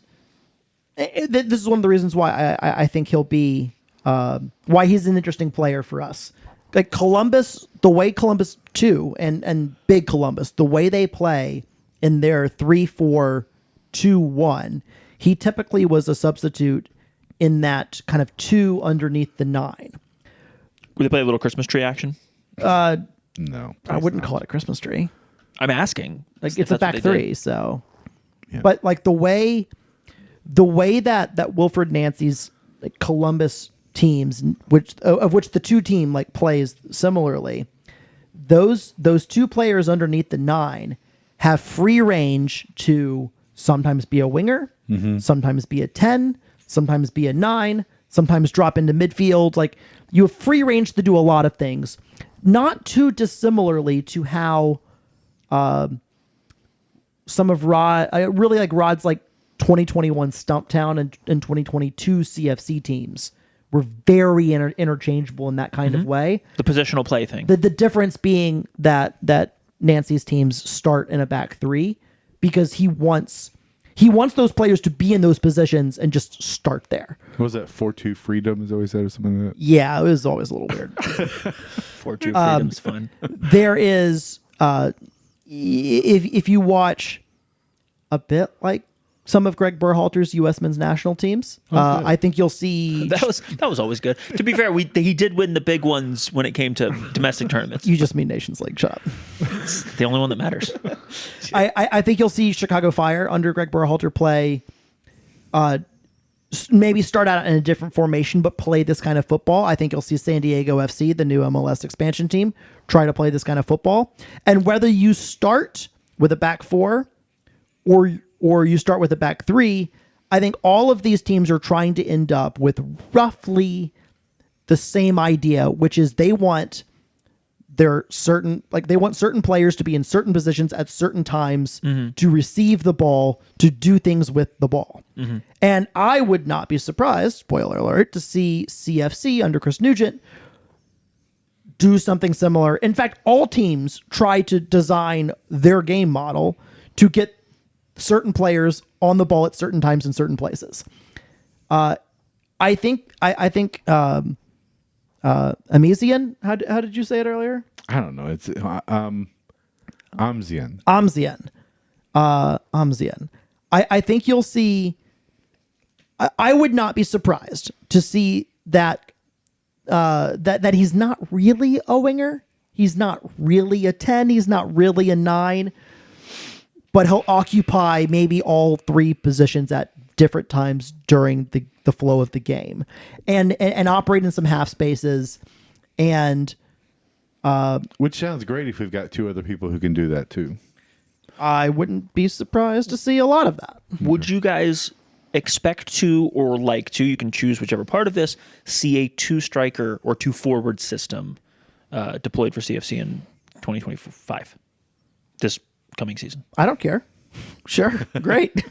This is one of the reasons why I think he'll be... why he's an interesting player for us. Like Columbus, the way Columbus 2 and Big Columbus, the way they play in their 3-4-2-1, he typically was a substitute in that kind of 2 underneath the 9. Would they play a little Christmas tree action? No. I wouldn't call it a Christmas tree. I'm asking. Like it's a back 3, so. Yeah. But like the way that Wilfred Nancy's like Columbus teams, of which the 2 team like plays similarly, those 2 players underneath the 9 have free range to sometimes be a winger, sometimes be a 10, sometimes be a 9, sometimes drop into midfield. Like you have free range to do a lot of things, not too dissimilarly to how some of Rod, I really like Rod's like 2021 Stumptown and 2022 CFC teams were very interchangeable in that kind of way. The positional play thing. The difference being that Nancy's teams start in a back 3 because he wants those players to be in those positions and just start there. What was that 4-2 freedom? Is always that or something like that? Yeah, it was always a little weird. 4-2 freedom's fun. There is, if you watch a bit like some of Greg Berhalter's U.S. men's national teams, I think you'll see... That was always good. To be fair, he did win the big ones when it came to domestic tournaments. You just mean Nations League, shut up. It's the only one that matters. I think you'll see Chicago Fire under Greg Berhalter play maybe start out in a different formation, but play this kind of football. I think you'll see San Diego FC, the new MLS expansion team, try to play this kind of football. And whether you start with a back four or you start with a back three, I think all of these teams are trying to end up with roughly the same idea, which is they want certain players to be in certain positions at certain times to receive the ball, to do things with the ball. And I would not be surprised, spoiler alert, to see CFC under Chris Nugent do something similar. In fact, all teams try to design their game model to get certain players on the ball at certain times in certain places. I think Amizian, how did you say it earlier? I don't know. It's Amzian. Amzian. I think you'll see. I would not be surprised to see that that he's not really a winger. He's not really a 10. He's not really a 9. But he'll occupy maybe all three positions at different times during the flow of the game, and operate in some half spaces, and which sounds great if we've got two other people who can do that too. I wouldn't be surprised to see a lot of that. Would you guys expect to, or like to, you can choose whichever part of this, see a 2-striker or 2-forward system deployed for CFC in 2025, this coming season? I don't care. Sure, great.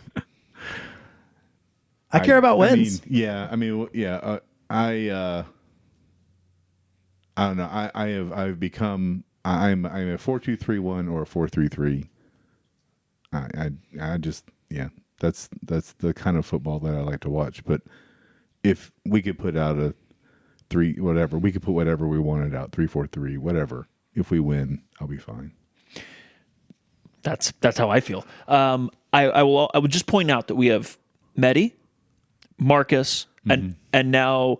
I care about wins. I don't know. I've become I'm a 4-2-3-1 or a 4-3-3. I just that's the kind of football that I like to watch. But if we could put out a 3 whatever, we could put whatever we wanted out, 3-4-3, whatever. If we win, I'll be fine. That's how I feel. I would just point out that we have Medi, Marcus, and now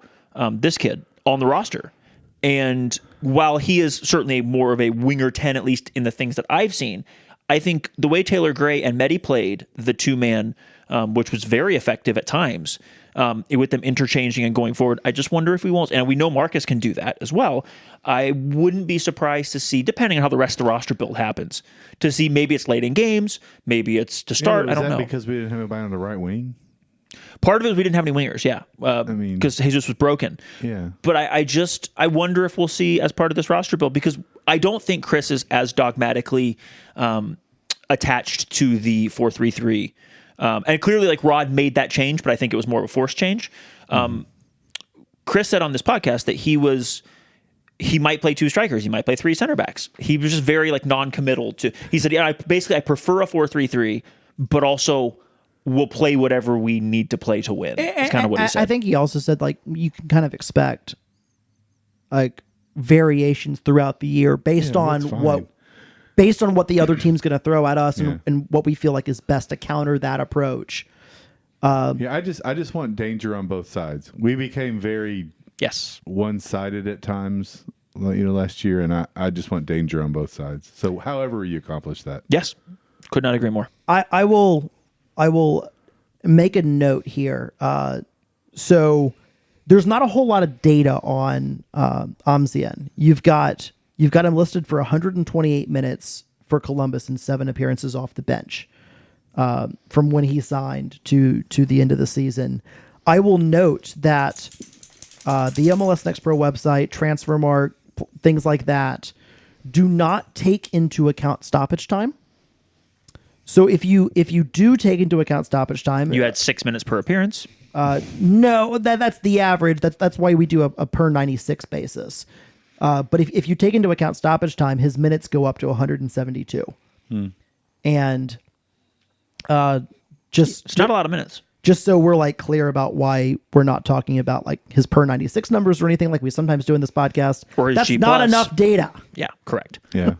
this kid on the roster. And while he is certainly more of a winger 10, at least in the things that I've seen, I think the way Taylor Gray and Medi played the 2-man, which was very effective at times, with them interchanging and going forward, I just wonder if we won't. And we know Marcus can do that as well. I wouldn't be surprised to see, depending on how the rest of the roster build happens, to see maybe it's late in games, maybe it's to start. I don't know. Because we didn't have anybody on the right wing? Part of it is we didn't have any wingers, because Jesus was broken. Yeah. But I wonder if we'll see as part of this roster build, because I don't think Chris is as dogmatically attached to the 4-3-3. And clearly, like, Rod made that change, but I think it was more of a forced change. Chris said on this podcast that he might play 2 strikers, he might play 3 center backs. He was just very non-committal to. He said, I prefer a 4-3-3, but also we'll play whatever we need to play to win. That's kind of what he said. I think he also said you can kind of expect variations throughout the year based on what the other team's going to throw at us and what we feel like is best to counter that approach. I just want danger on both sides. We became very one-sided at times, last year, and I just want danger on both sides. So however you accomplish that. Yes. Could not agree more. I will make a note here. So there's not a whole lot of data on Amzian. You've got him listed for 128 minutes for Columbus and 7 appearances off the bench from when he signed to the end of the season. I will note that the MLS Next Pro website, Transfermarkt, things like that, do not take into account stoppage time. So if you do take into account stoppage time, you had 6 minutes per appearance. No, that's the average. That's why we do a per 96 basis. But if you take into account stoppage time, his minutes go up to 172. And it's not a lot of minutes. Just so we're clear about why we're not talking about his per 96 numbers or anything like we sometimes do in this podcast. Or his that's G+. not enough data. Yeah, correct. Yeah.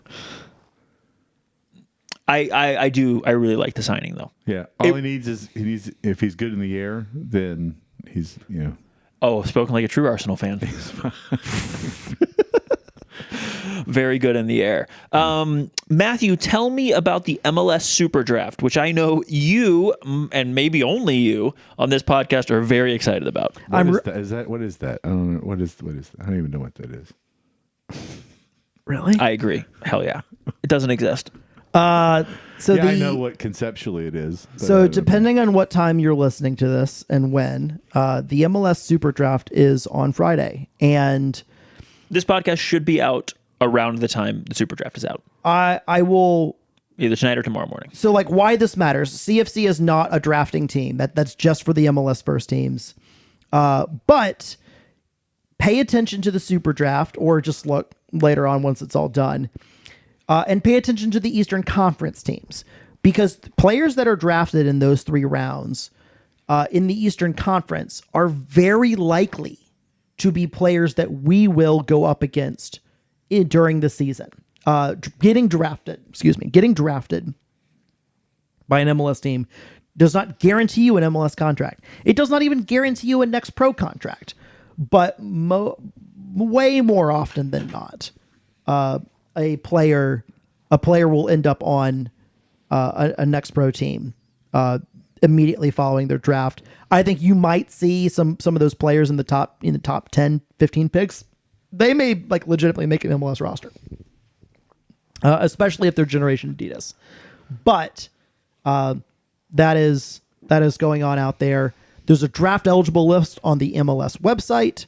I really like the signing though. Yeah. All he needs is if he's good in the air, then he's Oh, spoken like a true Arsenal fan. Very good in the air. Matthew, tell me about the MLS Super Draft, which I know you, and maybe only you, on this podcast are very excited about. What is that? What is that? I don't know. What is that? I don't even know what that is. Really? I agree. Hell yeah. It doesn't exist. I know what conceptually it is. So depending on what time you're listening to this and when, the MLS Super Draft is on Friday. And this podcast should be out around the time the Super Draft is out. I will... Either tonight or tomorrow morning. So, like, why this matters. CFC is not a drafting team. That's just for the MLS first teams. But pay attention to the Super Draft, or just look later on once it's all done. And pay attention to the Eastern Conference teams. Because players that are drafted in those 3 rounds in the Eastern Conference are very likely to be players that we will go up against during the season. Getting drafted by an MLS team does not guarantee you an MLS contract. It does not even guarantee you a next pro contract. But way more often than not, a player will end up on a next pro team immediately following their draft. I think you might see some of those players in the top 10, 15 picks. They may like legitimately make an MLS roster. Especially if they're Generation Adidas. But that is going on out there. There's a draft eligible list on the MLS website.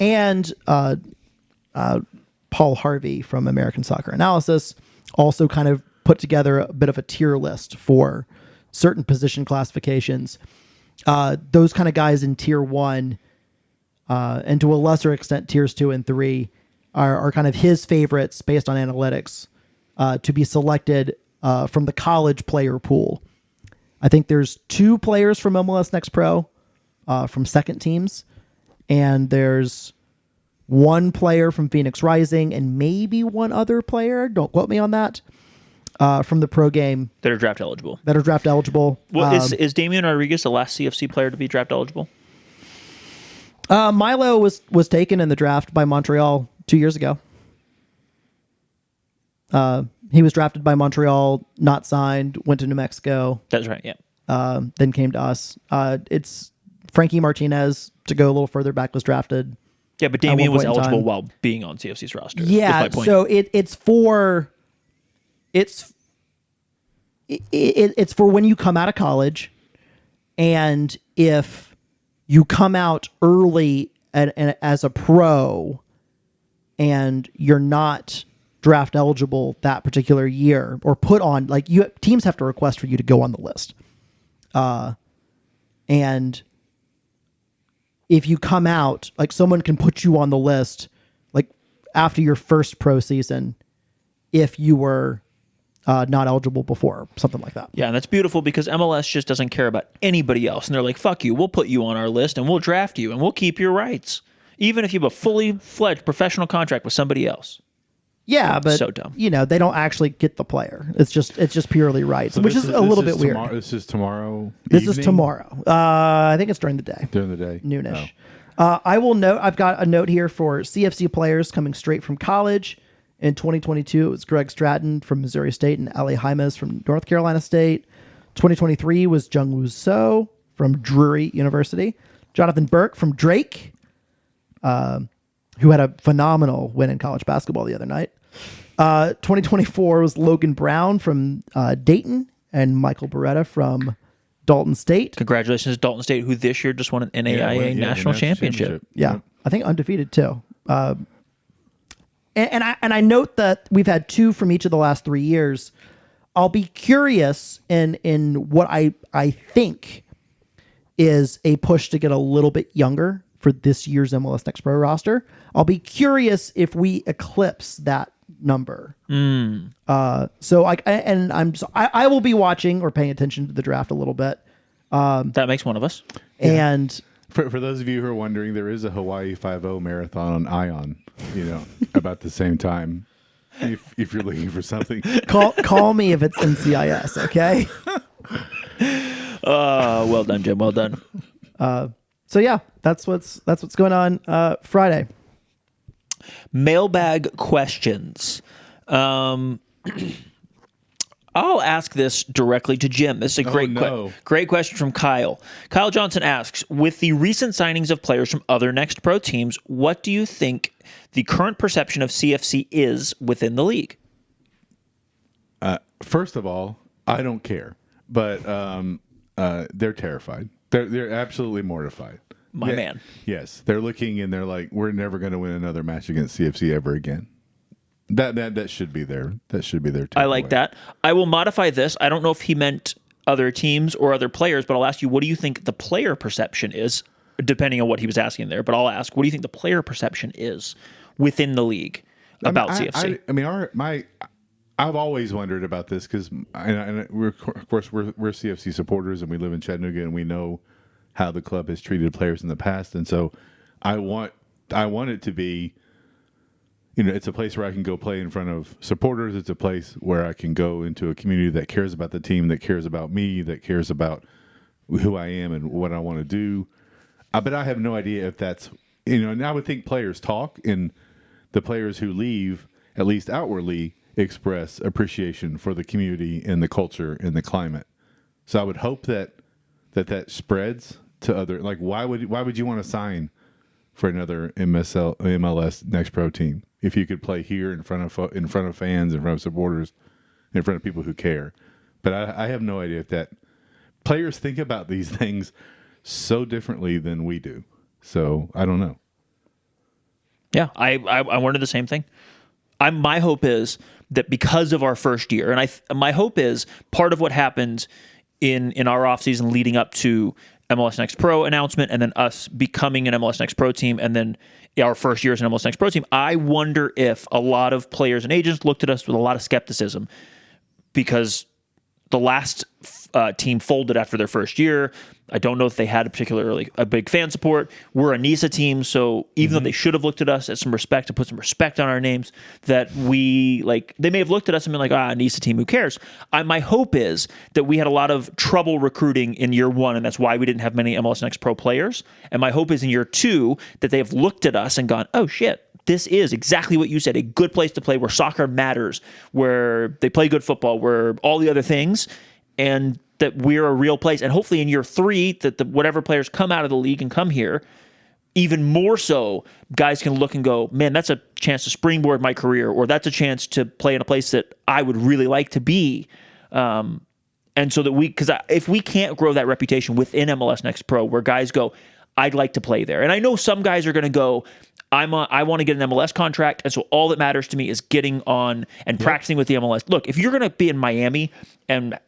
And Paul Harvey from American Soccer Analysis also kind of put together a bit of a tier list for certain position classifications. Those kind of guys in tier 1, and to a lesser extent, tiers 2 and 3, are kind of his favorites based on analytics to be selected from the college player pool. I think there's 2 players from MLS Next Pro from second teams, and there's 1 player from Phoenix Rising and maybe 1 other player, don't quote me on that, from the pro game. That are draft eligible. Well, is Damian Rodriguez the last CFC player to be draft eligible? Milo was taken in the draft by Montreal 2 years ago. He was drafted by Montreal, not signed, went to New Mexico. That's right, yeah. Then came to us. It's Frankie Martinez, to go a little further back, was drafted. Yeah, but Damian was eligible while being on CFC's roster. Yeah, so it's for when you come out of college, and if you come out early as a pro and you're not draft eligible that particular year, or put on, like, teams have to request for you to go on the list. And if you come out, like, someone can put you on the list, like, after your first pro season, if you were not eligible before, something like that. Yeah, and that's beautiful because MLS just doesn't care about anybody else. And they're like, fuck you, we'll put you on our list and we'll draft you and we'll keep your rights, even if you have a fully fledged professional contract with somebody else. Yeah, but so dumb. They don't actually get the player. It's just purely rights, which is a little bit weird. This is tomorrow. This is tomorrow. I think it's during the day. During the day, noonish. Oh. I will note. I've got a note here for CFC players coming straight from college. In 2022, it was Greg Stratton from Missouri State and Ali Jaimes from North Carolina State. 2023 was Jungwoo So from Drury University. Jonathan Burke from Drake, who had a phenomenal win in college basketball the other night. 2024 was Logan Brown from Dayton and Michael Beretta from Dalton State. Congratulations to Dalton State, who this year just won an NAIA national championship. Yeah, I think undefeated too. And I note that we've had 2 from each of the last 3 years. I'll be curious in what I think is a push to get a little bit younger for this year's MLS Next Pro roster. I'll be curious if we eclipse that number. So I will be watching or paying attention to the draft a little bit. That makes one of us. And for those of you who are wondering, there is a Hawaii 5-0 marathon on Ion, about the same time. If you're looking for something, call me if it's NCIS, okay? Well done, Jim. Well done. So yeah, that's what's going on Friday. Mailbag questions. I'll ask this directly to Jim. This is a great question from Kyle. Kyle Johnson asks, with the recent signings of players from other Next Pro teams, what do you think the current perception of CFC is within the league? First of all, I don't care, but they're terrified. They're absolutely mortified. My man. Yes, they're looking and they're like, we're never going to win another match against CFC ever again. That should be there. That should be there too. I like that. I will modify this. I don't know if he meant other teams or other players, but I'll ask you, what do you think the player perception is, depending on what he was asking there? But I'll ask, what do you think the player perception is within the league about CFC? I've always wondered about this because, we're CFC supporters and we live in Chattanooga and we know how the club has treated players in the past, and so I want it to be. It's a place where I can go play in front of supporters. It's a place where I can go into a community that cares about the team, that cares about me, that cares about who I am and what I want to do. But I have no idea if that's, and I would think players talk, and the players who leave, at least outwardly, express appreciation for the community and the culture and the climate. So I would hope that spreads to other, like, why would you want to sign for another MLS Next Pro team if you could play here in front of fans, in front of supporters, in front of people who care? But I have no idea if that players think about these things so differently than we do. So I don't know. Yeah, I wondered the same thing. My hope is that because of our first year, and my hope is part of what happened in our offseason leading up to MLS Next Pro announcement and then us becoming an MLS Next Pro team and then our first year as an MLS Next Pro team, I wonder if a lot of players and agents looked at us with a lot of skepticism because the last team folded after their first year. I don't know if they had a big fan support. We're a NISA team, so even though they should have looked at us as some respect, to put some respect on our names, that they may have looked at us and been like, NISA team, who cares? My hope is that we had a lot of trouble recruiting in year one, and that's why we didn't have many MLS Next Pro players. And my hope is in year two that they have looked at us and gone, oh shit, this is exactly what you said, a good place to play where soccer matters, where they play good football, where all the other things, and that we're a real place. And hopefully in year three, that whatever players come out of the league and come here, even more so, guys can look and go, man, that's a chance to springboard my career, or that's a chance to play in a place that I would really like to be. And so that because if we can't grow that reputation within MLS Next Pro, where guys go, I'd like to play there. And I know some guys are going to go, I want to get an MLS contract, and so all that matters to me is getting on and practicing with the MLS. Look, if you're going to be in Miami and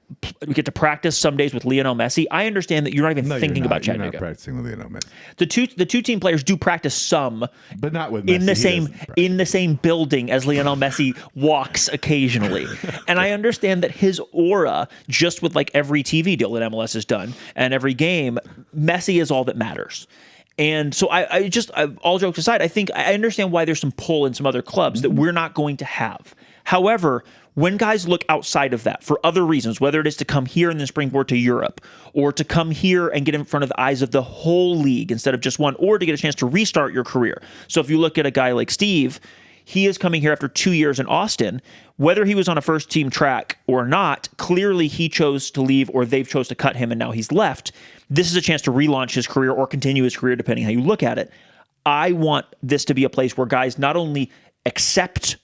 we get to practice some days with Lionel Messi, I understand that you're not even thinking about Chattanooga. You're not practicing with Lionel Messi. The two team players do practice some, but not with Messi. In the same building as Lionel Messi walks occasionally. And I understand that his aura, just with like every TV deal that MLS has done and every game, Messi is all that matters. And so I all jokes aside, I understand why there's some pull in some other clubs that we're not going to have. However, when guys look outside of that for other reasons, whether it is to come here and then springboard to Europe, or to come here and get in front of the eyes of the whole league instead of just one, or to get a chance to restart your career. So if you look at a guy like Steve, he is coming here after 2 years in Austin. Whether he was on a first team track or not, clearly he chose to leave or they've chose to cut him and now he's left. This is a chance to relaunch his career or continue his career, depending how you look at it. I want this to be a place where guys not only accept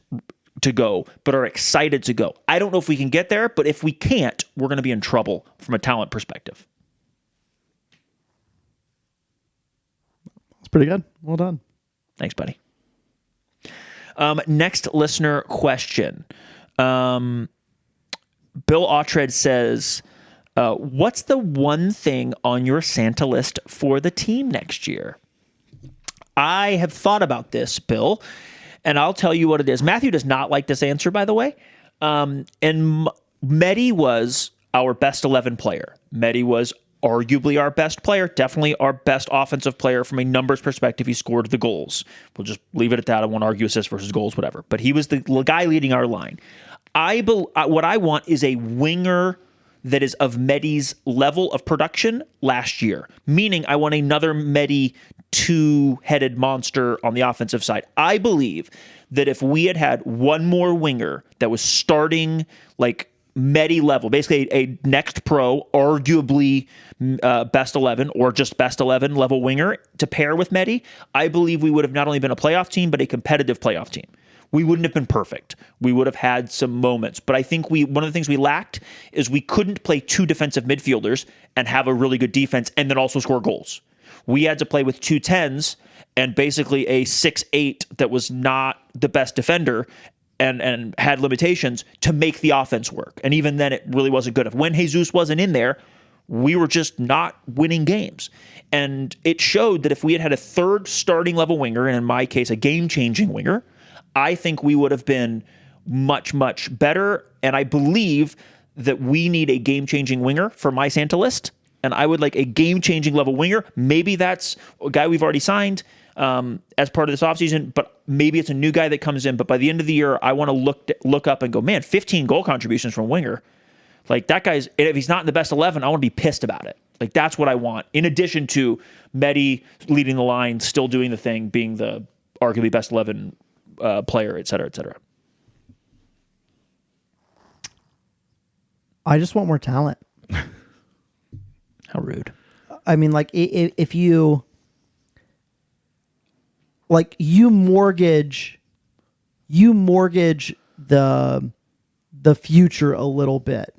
to go, but are excited to go. I don't know if we can get there, but if we can't, we're going to be in trouble from a talent perspective. That's pretty good. Well done. Thanks, buddy. Next listener question. Bill Autred says, what's the one thing on your Santa list for the team next year? I have thought about this, Bill, and I'll tell you what it is. Matthew does not like this answer, by the way. And Mehdi was our best 11 player. Mehdi was arguably our best player, definitely our best offensive player from a numbers perspective. He scored the goals. We'll just leave it at that. I won't argue assists versus goals, whatever. But he was the guy leading our line. What I want is a winger that is of Medi's level of production last year. Meaning, I want another Medi two-headed monster on the offensive side. I believe that if we had one more winger that was starting like Medi level, basically a next pro, arguably best 11 or just best 11 level winger to pair with Medi, I believe we would have not only been a playoff team, but a competitive playoff team. We wouldn't have been perfect. We would have had some moments. But I think one of the things we lacked is we couldn't play two defensive midfielders and have a really good defense and then also score goals. We had to play with two 10s and basically a 6'8" that was not the best defender and had limitations to make the offense work. And even then, it really wasn't good. When Jesus wasn't in there, we were just not winning games. And it showed that if we had had a third starting level winger, and in my case, a game-changing winger, I think we would have been much, much better. And I believe that we need a game-changing winger for my Santa list. And I would like a game-changing level winger. Maybe that's a guy we've already signed as part of this offseason, but maybe it's a new guy that comes in. But by the end of the year, I want to look up and go, man, 15 goal contributions from winger. Like that guy's, if he's not in the best 11, I want to be pissed about it. Like that's what I want. In addition to Medi leading the line, still doing the thing, being the arguably best 11 player, et cetera, et cetera. I just want more talent. How rude. I mean, like if you mortgage the future a little bit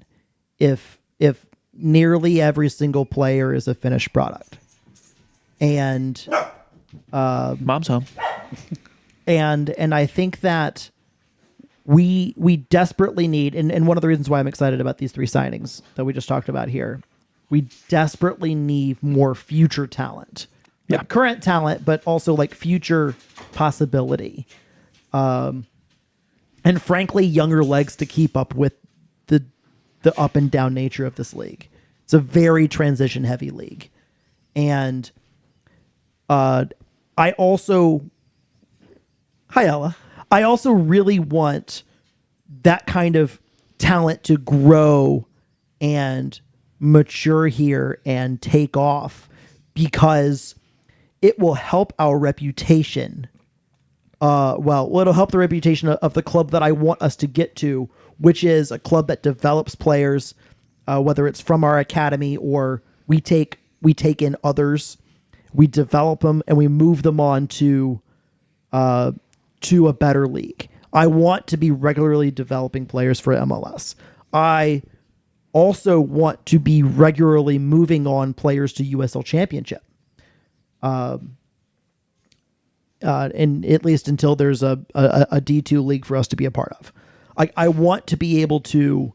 if nearly every single player is a finished product. And Mom's home. And I think that we desperately need, and one of the reasons why I'm excited about these three signings that we just talked about here, we desperately need more future talent. Yeah. Like current talent, but also like future possibility. And frankly, younger legs to keep up with the up and down nature of this league. It's a very transition heavy league. And I also really want that kind of talent to grow and mature here and take off, because it will help our reputation. It'll help the reputation of the club that I want us to get to, which is a club that develops players, whether it's from our academy or we take in others, we develop them and we move them on to a better league. I want to be regularly developing players for MLS. I also want to be regularly moving on players to USL Championship. And at least until there's a D2 league for us to be a part of. I want to be able to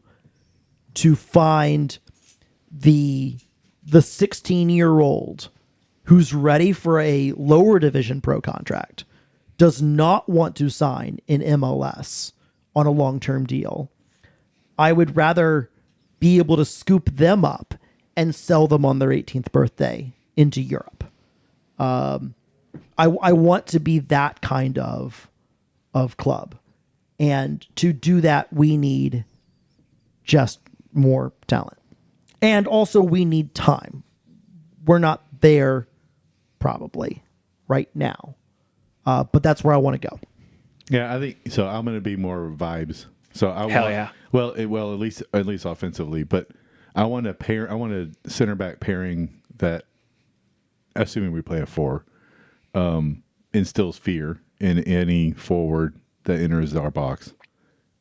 find the 16-year-old who's ready for a lower division pro contract, does not want to sign in MLS on a long-term deal. I would rather be able to scoop them up and sell them on their 18th birthday into Europe. I want to be that kind of club. And to do that, we need just more talent. And also we need time. We're not there probably right now. But that's where I want to go. Yeah, I think so. I'm going to be more vibes. So Yeah. Well, at least offensively, but I want a center back pairing that, assuming we play a 4, instills fear in any forward that enters our box.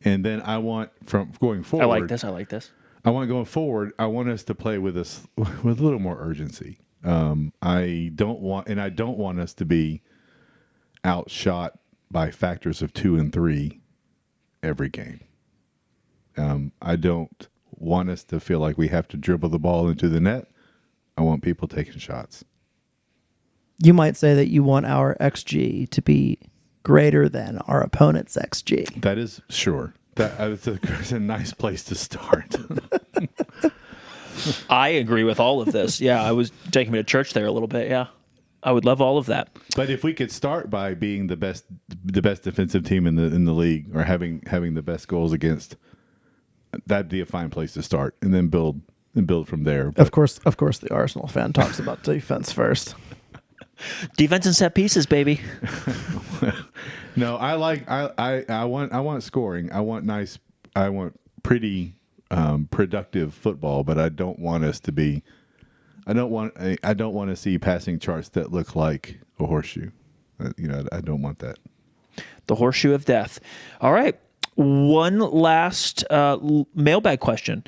And then I want, from going forward, I like this. I want going forward, I want us to play with a little more urgency. I don't want us to be outshot by factors of 2 and 3 every game. I don't want us to feel like we have to dribble the ball into the net. I want people taking shots. You might say that you want our XG to be greater than our opponent's XG. That is sure. It's a nice place to start. I agree with all of this. Yeah, I was taking me to church there a little bit. Yeah, I would love all of that. But if we could start by being the best defensive team in the league, or having the best goals against, that'd be a fine place to start, and then build from there. Of course, the Arsenal fan talks about defense first. Defense and set pieces, baby. No, I want scoring. I want pretty productive football, but I don't want us to be. I don't want to see passing charts that look like a horseshoe. I don't want that. The horseshoe of death. All right. One last mailbag question.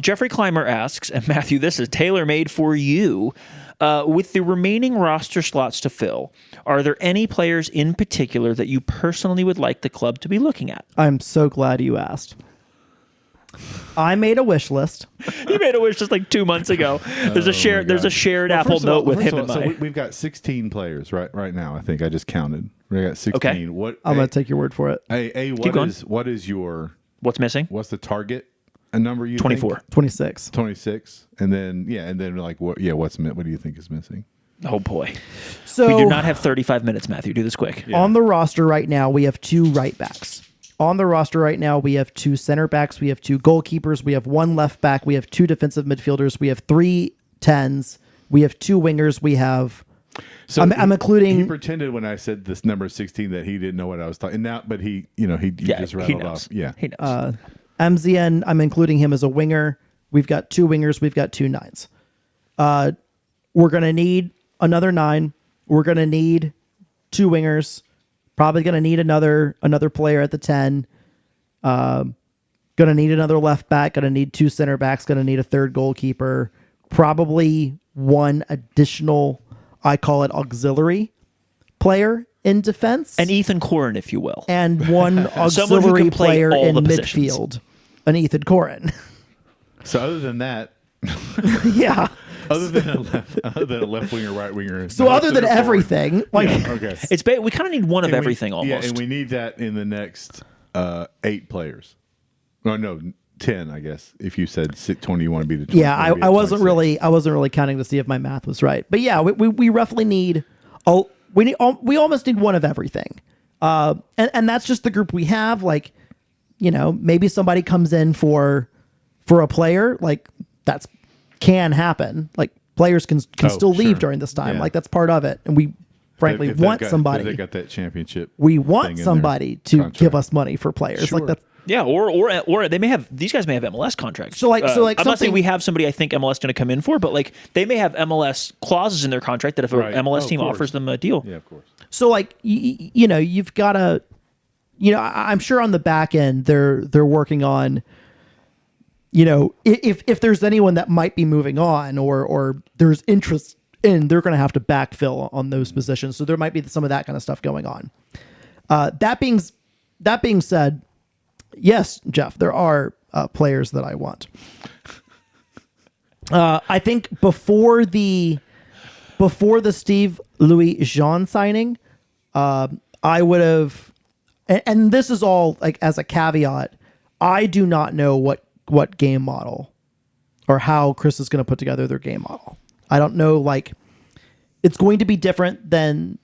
Jeffrey Clymer asks, and Matthew, this is tailor-made for you. With the remaining roster slots to fill, are there any players in particular that you personally would like the club to be looking at? I'm so glad you asked. I made a wish list. You made a wish just like 2 months ago. There's a shared Apple Note with him and so my. we've got 16 players right now. I think I just counted. We got 16. Okay. I'm going to take your word for it. What is your What's missing? What's the target? A number you 24. think? 26. 26. And then like what do you think is missing? Oh boy. So We do not have 35 minutes, Matthew. Do this quick. Yeah. On the roster right now, we have 2 right backs. On the roster right now, we have 2 center backs. We have 2 goalkeepers. We have 1 left back. We have 2 defensive midfielders. We have 3 10s. We have 2 wingers. We have. So I'm including. He pretended when I said this number 16 that he didn't know what I was talking. Now, but he just rattled knows. off. Yeah, He knows. MZN, I'm including him as a winger. We've got 2 wingers. We've got 2 9s. We're going to need another 9. We're going to need 2 wingers. Probably going to need another player at the 10. Going to need another left back. Going to need 2 center backs. Going to need a 3rd goalkeeper. Probably 1 additional, I call it auxiliary player in defense. An Ethan Corin, if you will. And 1 auxiliary play player all in the positions. midfield. An Ethan Corin. So other than that, Yeah. other than a left winger, right winger. So other than everything, like okay. We kind of need one of And everything almost. Yeah, and we need that in the next 8 players. Oh no, 10, I guess. If you said 20, you want to be the 20. yeah, I wasn't really counting to see if my math was right. But yeah, we roughly need we almost need one of everything. And that's just the group we have. Like, maybe somebody comes in for a player, like that's can happen. Like players can still leave during this time. Yeah. Like that's part of it. And we frankly If they've want got- somebody. if they got that championship. We thing want in their somebody to contract. give us money for players. Sure. Like that. Yeah, or they may have, these guys may have MLS contracts. So, like, I'm not saying something- we have somebody I think MLS going to come in for, but like they may have MLS clauses in their contract that if Right. an MLS Oh, team of course. offers them a deal. Yeah, of course. So like you've got to, I'm sure on the back end they're working on, if there's anyone that might be moving on or there's interest in, they're going to have to backfill on those positions. So there might be some of that kind of stuff going on. That being said, yes, Jeff, there are players that I want. I think before the Steve Louis Jean signing, I would have, and this is all like as a caveat, I do not know what game model or how Chris is going to put together their game model. I don't know, like it's going to be different than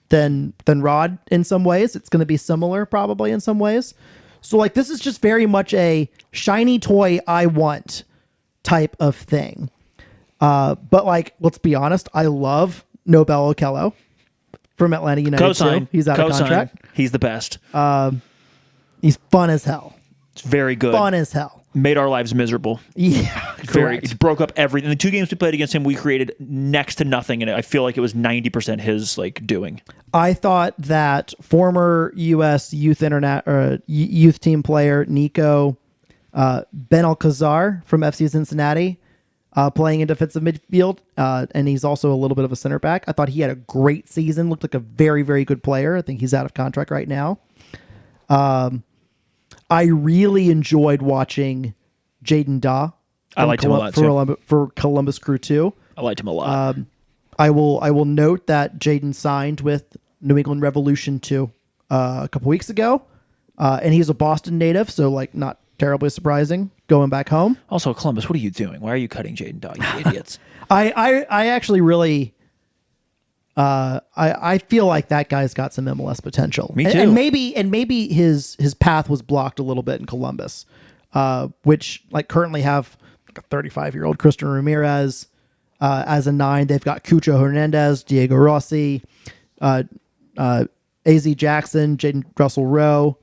Rod in some ways. It's going to be similar probably in some ways. So like this is just very much a shiny toy I want type of thing. But like, let's be honest, I love Nobel Okello from Atlanta United. Co-sign. Too. He's out of contract. He's the best. He's fun as hell. It's very good. Fun as hell. Made our lives miserable. Yeah, It broke up everything. The 2 games we played against him, we created next to nothing, and I feel like it was 90% his like doing. I thought that former U.S. youth team player Nico Ben Alcazar from FC Cincinnati, playing in defensive midfield, and he's also a little bit of a center back. I thought he had a great season. Looked like a very, very good player. I think he's out of contract right now. I really enjoyed watching Jaden Daw. I liked him a lot too. For Columbus Crew 2. I liked him a lot. I will note that Jaden signed with New England Revolution 2 a couple weeks ago, and he's a Boston native, so like not terribly surprising going back home. Also, Columbus, what are you doing? Why are you cutting Jaden Daw, you idiots? I actually really I feel like that guy's got some MLS potential. Me too. And maybe his path was blocked a little bit in Columbus. which like currently have like a 35-year-old Christian Ramirez as a 9. They've got Cucho Hernandez, Diego Rossi, AZ Jackson, Jaden Russell Rowe.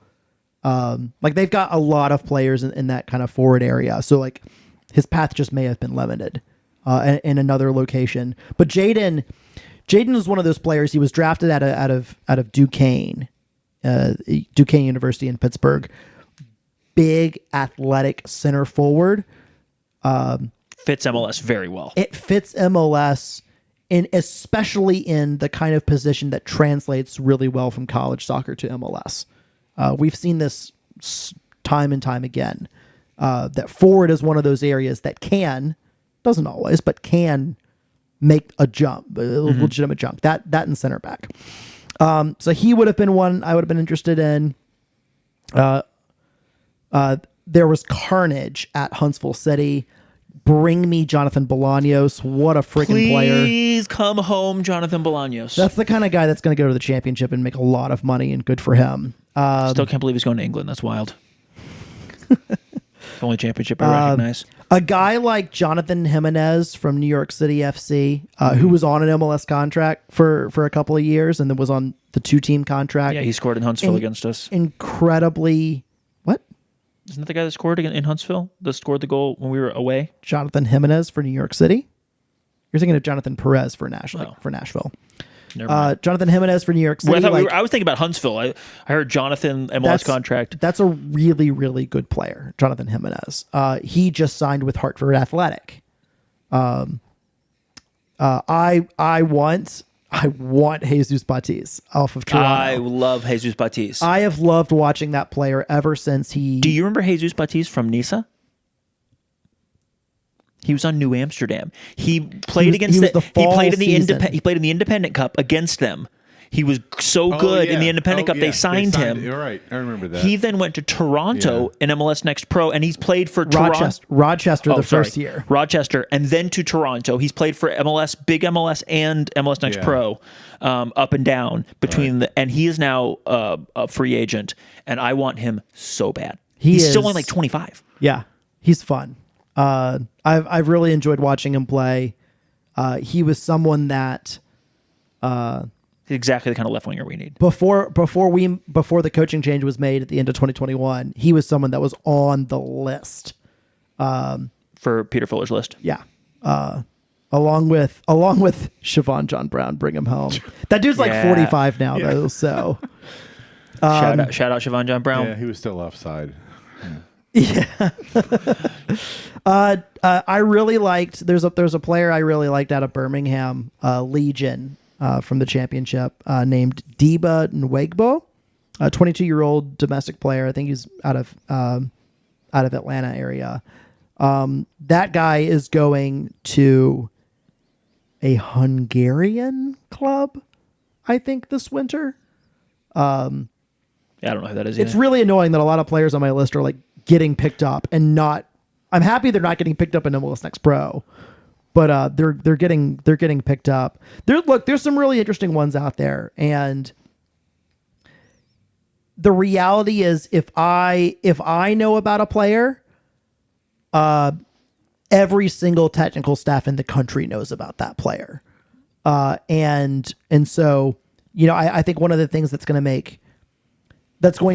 Like they've got a lot of players in that kind of forward area. So like his path just may have been limited in another location. But Jaden was one of those players. He was drafted out of Duquesne, Duquesne University in Pittsburgh. Big athletic center forward. Fits MLS very well. It fits MLS, and especially in the kind of position that translates really well from college soccer to MLS. We've seen this time and time again. That forward is one of those areas that doesn't always, but can make a jump, a legitimate jump. That and center back. So he would have been one I would have been interested in. There was carnage at Huntsville City. Bring me Jonathan Bolaños. What a freaking player. Please come home, Jonathan Bolaños. That's the kind of guy that's going to go to the championship and make a lot of money, and good for him. Still can't believe he's going to England. That's wild. The only championship I recognize. A guy like Jonathan Jimenez from New York City FC, who was on an MLS contract for a couple of years and then was on the 2-team contract. Yeah, he scored in Huntsville against us. Incredibly... What? Isn't that the guy that scored in Huntsville? That scored the goal when we were away? Jonathan Jimenez for New York City? You're thinking of Jonathan Perez for Nashville. Never mind. Jonathan Jimenez for New York City. Well, I was thinking about Huntsville. I heard Jonathan MLS contract. That's a really, really good player, Jonathan Jimenez. He just signed with Hartford Athletic. I want Jesus Batis off of Toronto. I love Jesus Batis. I have loved watching that player ever since he... Do you remember Jesus Batis from Nice? He was on New Amsterdam. He played he played in the Independent Cup against them. He was so good in the Independent Cup. They signed him. You're right. I remember that. He then went to Toronto in MLS Next Pro, and he's played for Rochester first year. Rochester, and then to Toronto. He's played for MLS, Big MLS, and MLS Next Pro, up and down between and he is now a free agent, and I want him so bad. He's still only like 25. Yeah, he's fun. I've really enjoyed watching him play. He was someone that exactly the kind of left winger we need. Before the coaching change was made at the end of 2021, he was someone that was on the list. For Peter Fuller's list. Yeah. Along with Siobhan John Brown, bring him home. That dude's like 45 now though, so shout out Siobhan John Brown. Yeah, he was still offside. Yeah. I really liked there's a player I really liked out of Birmingham, Legion, from the championship, named Deba Nwegbo, a 22-year-old domestic player. I think he's out of Atlanta area. That guy is going to a Hungarian club, I think, this winter. I don't know who that is. It's really annoying that a lot of players on my list are like getting picked up and not. I'm happy they're not getting picked up in MLS Next Pro, but they're getting picked up. There's some really interesting ones out there, and the reality is if I know about a player, every single technical staff in the country knows about that player, and so I think one of the things that's going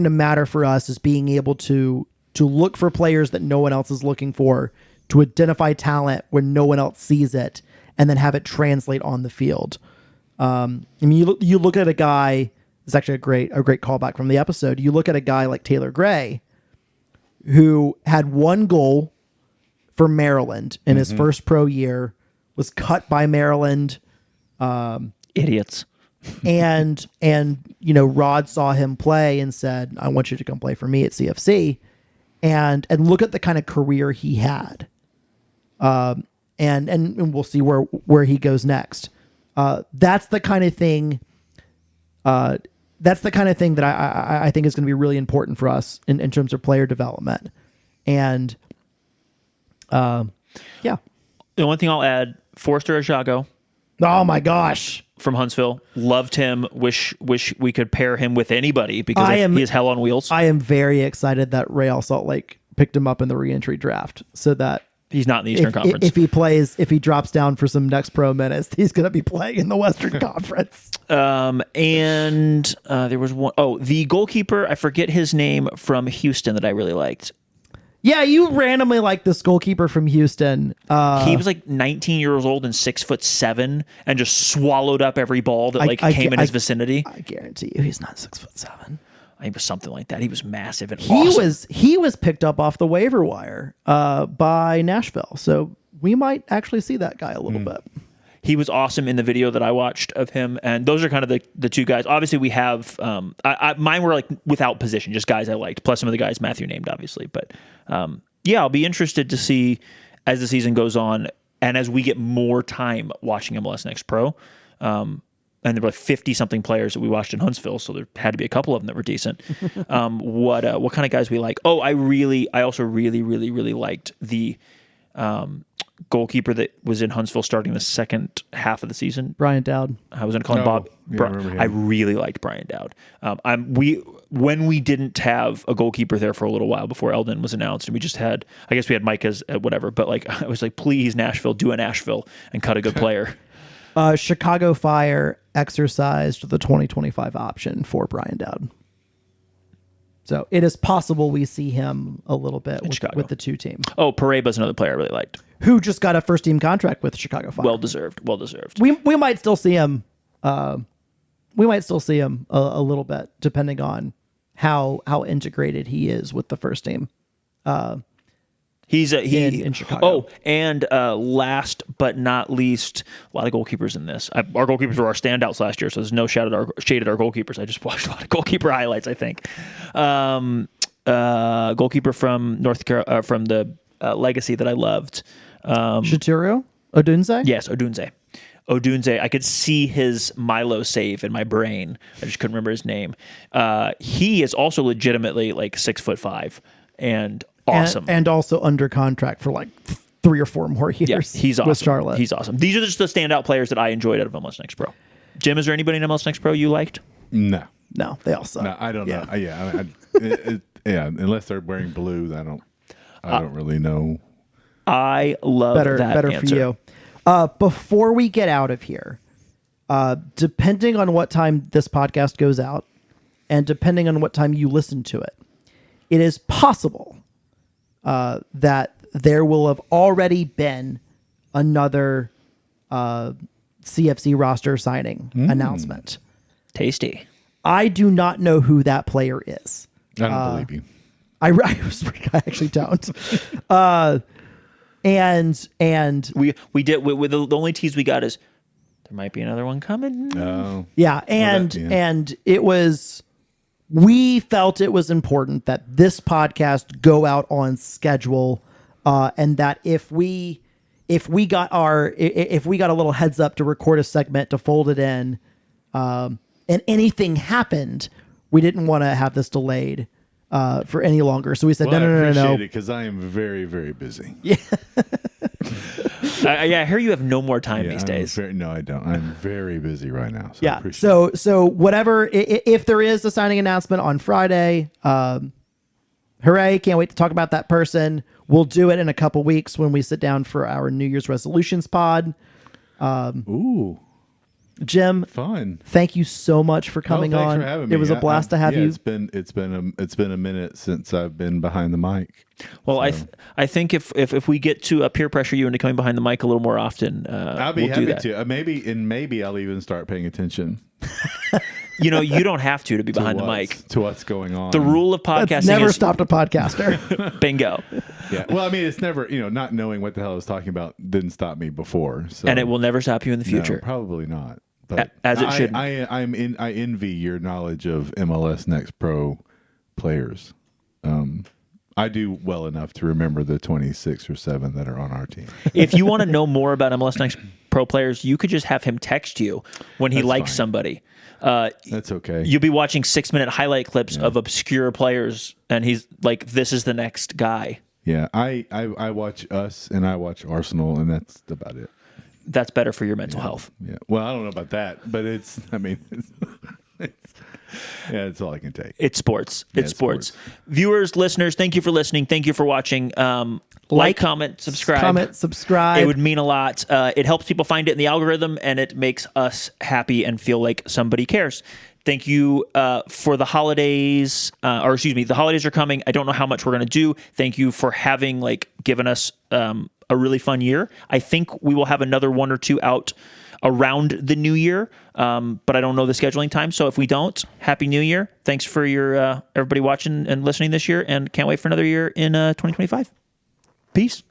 to matter for us is being able to look for players that no one else is looking for, to identify talent when no one else sees it, and then have it translate on the field. I mean, you look at a guy. It's actually a great callback from the episode. You look at a guy like Taylor Gray, who had one goal for Maryland in his first pro year, was cut by Maryland. Idiots. And Rod saw him play and said, "I want you to come play for me at CFC." And look at the kind of career he had. And we'll see where he goes next. That's the kind of thing. That's the kind of thing that I think is going to be really important for us in terms of player development. And yeah. The only thing I'll add, Forster Ajago. Oh my gosh. From Huntsville. Loved him. Wish we could pair him with anybody because he is hell on wheels. I am very excited that Real Salt Lake picked him up in the reentry draft, so that He's not in the Eastern Conference. if he drops down for some next pro minutes, he's going to be playing in the Western Conference. And there was one, the goalkeeper, I forget his name, from Houston that I really liked. Yeah, you randomly like this goalkeeper from Houston. He was like 19 years old and 6'7" and just swallowed up every ball that came in his vicinity. I guarantee you he's not 6'7". He was something like that. He was massive and awesome. He was picked up off the waiver wire by Nashville, so we might actually see that guy a little bit. He was awesome in the video that I watched of him, and those are kind of the two guys. Obviously, we have mine were like without position, just guys I liked, plus some of the guys Matthew named, obviously. But I'll be interested to see as the season goes on and as we get more time watching MLS Next Pro. And there were like 50-something players that we watched in Huntsville, so there had to be a couple of them that were decent. What kind of guys we like? I also really liked the goalkeeper that was in Huntsville starting the second half of the season. Brian Dowd. I was going to call him Bob. Yeah, I really liked Brian Dowd. When we didn't have a goalkeeper there for a little while before Eldon was announced, and we just had, I guess we had Mike as whatever, but like I was like, please Nashville, do a Nashville and cut a good player. Chicago Fire exercised the 2025 option for Brian Dowd. So it is possible we see him a little bit with the two team. Pareba's another player I really liked. Who just got a first team contract with Chicago Fire. Well deserved. We might still see him. We might still see him a little bit, depending on how integrated he is with the first team. He's in Chicago. And last but not least, a lot of goalkeepers in this. Our goalkeepers were our standouts last year, so there's no shade at our goalkeepers. I just watched a lot of goalkeeper highlights, I think. Goalkeeper from North Carolina, from the Legacy that I loved. Shituro Odunze? Yes, Odunze. I could see his Milo save in my brain. I just couldn't remember his name. He is also legitimately like 6'5" and awesome, and also under contract for like 3 or 4 more years. Yeah, he's awesome. With Charlotte. He's awesome. These are just the standout players that I enjoyed out of MLS Next Pro. Jim, is there anybody in MLS Next Pro you liked? No, they all suck. No, I don't know. Unless they're wearing blue, I don't really know. I love that better answer. for you. Before we get out of here, depending on what time this podcast goes out, and depending on what time you listen to it, it is possible that there will have already been another CFC roster signing announcement. Tasty. I do not know who that player is. I don't believe you. I actually don't. And we did with the only tease we got is there might be another one coming. Oh, yeah, and it was. We felt it was important that this podcast go out on schedule, and that if we got a little heads up to record a segment to fold it in, and anything happened, we didn't want to have this delayed for any longer. So we said, no. I appreciate it because I am very, very busy. Yeah. I hear you have no more time these days. No, I don't. I'm very busy right now. So yeah. So whatever, if there is a signing announcement on Friday, hooray. Can't wait to talk about that person. We'll do it in a couple weeks when we sit down for our New Year's resolutions pod. Ooh. Jim, fun. Thank you so much for coming thanks on. For having me. It was a blast to have you. It's been a minute since I've been behind the mic. Well, so. I think if we get to peer pressure you into coming behind the mic a little more often, I'll be happy to. Maybe I'll even start paying attention. You don't have to be behind the mic. To what's going on. The rule of podcasting That's never stopped a podcaster. Bingo. Yeah. Well, I mean, it's never, not knowing what the hell I was talking about didn't stop me before. So. And it will never stop you in the future. No, probably not. But as it should. I envy your knowledge of MLS Next Pro players. I do well enough to remember the 26 or 7 that are on our team. If you want to know more about MLS Next Pro players, you could just have him text you when he likes somebody. That's okay. You'll be watching 6-minute highlight clips of obscure players, and he's like, "This is the next guy." Yeah, I watch us and I watch Arsenal, and that's about it. That's better for your mental health. Yeah. Well, I don't know about that, but Yeah, that's all I can take. It's sports. It's it's sports. sports. Viewers, listeners, thank you for listening. Thank you for watching. Like, comment, subscribe. Comment, subscribe. It would mean a lot. It helps people find it in the algorithm, and it makes us happy and feel like somebody cares. Thank you for the holidays, the holidays are coming. I don't know how much we're going to do. Thank you for having given us a really fun year. I think we will have another one or two out around the new year, but I don't know the scheduling time. So if we don't, Happy New Year. Thanks for your everybody watching and listening this year, and can't wait for another year in 2025. Peace.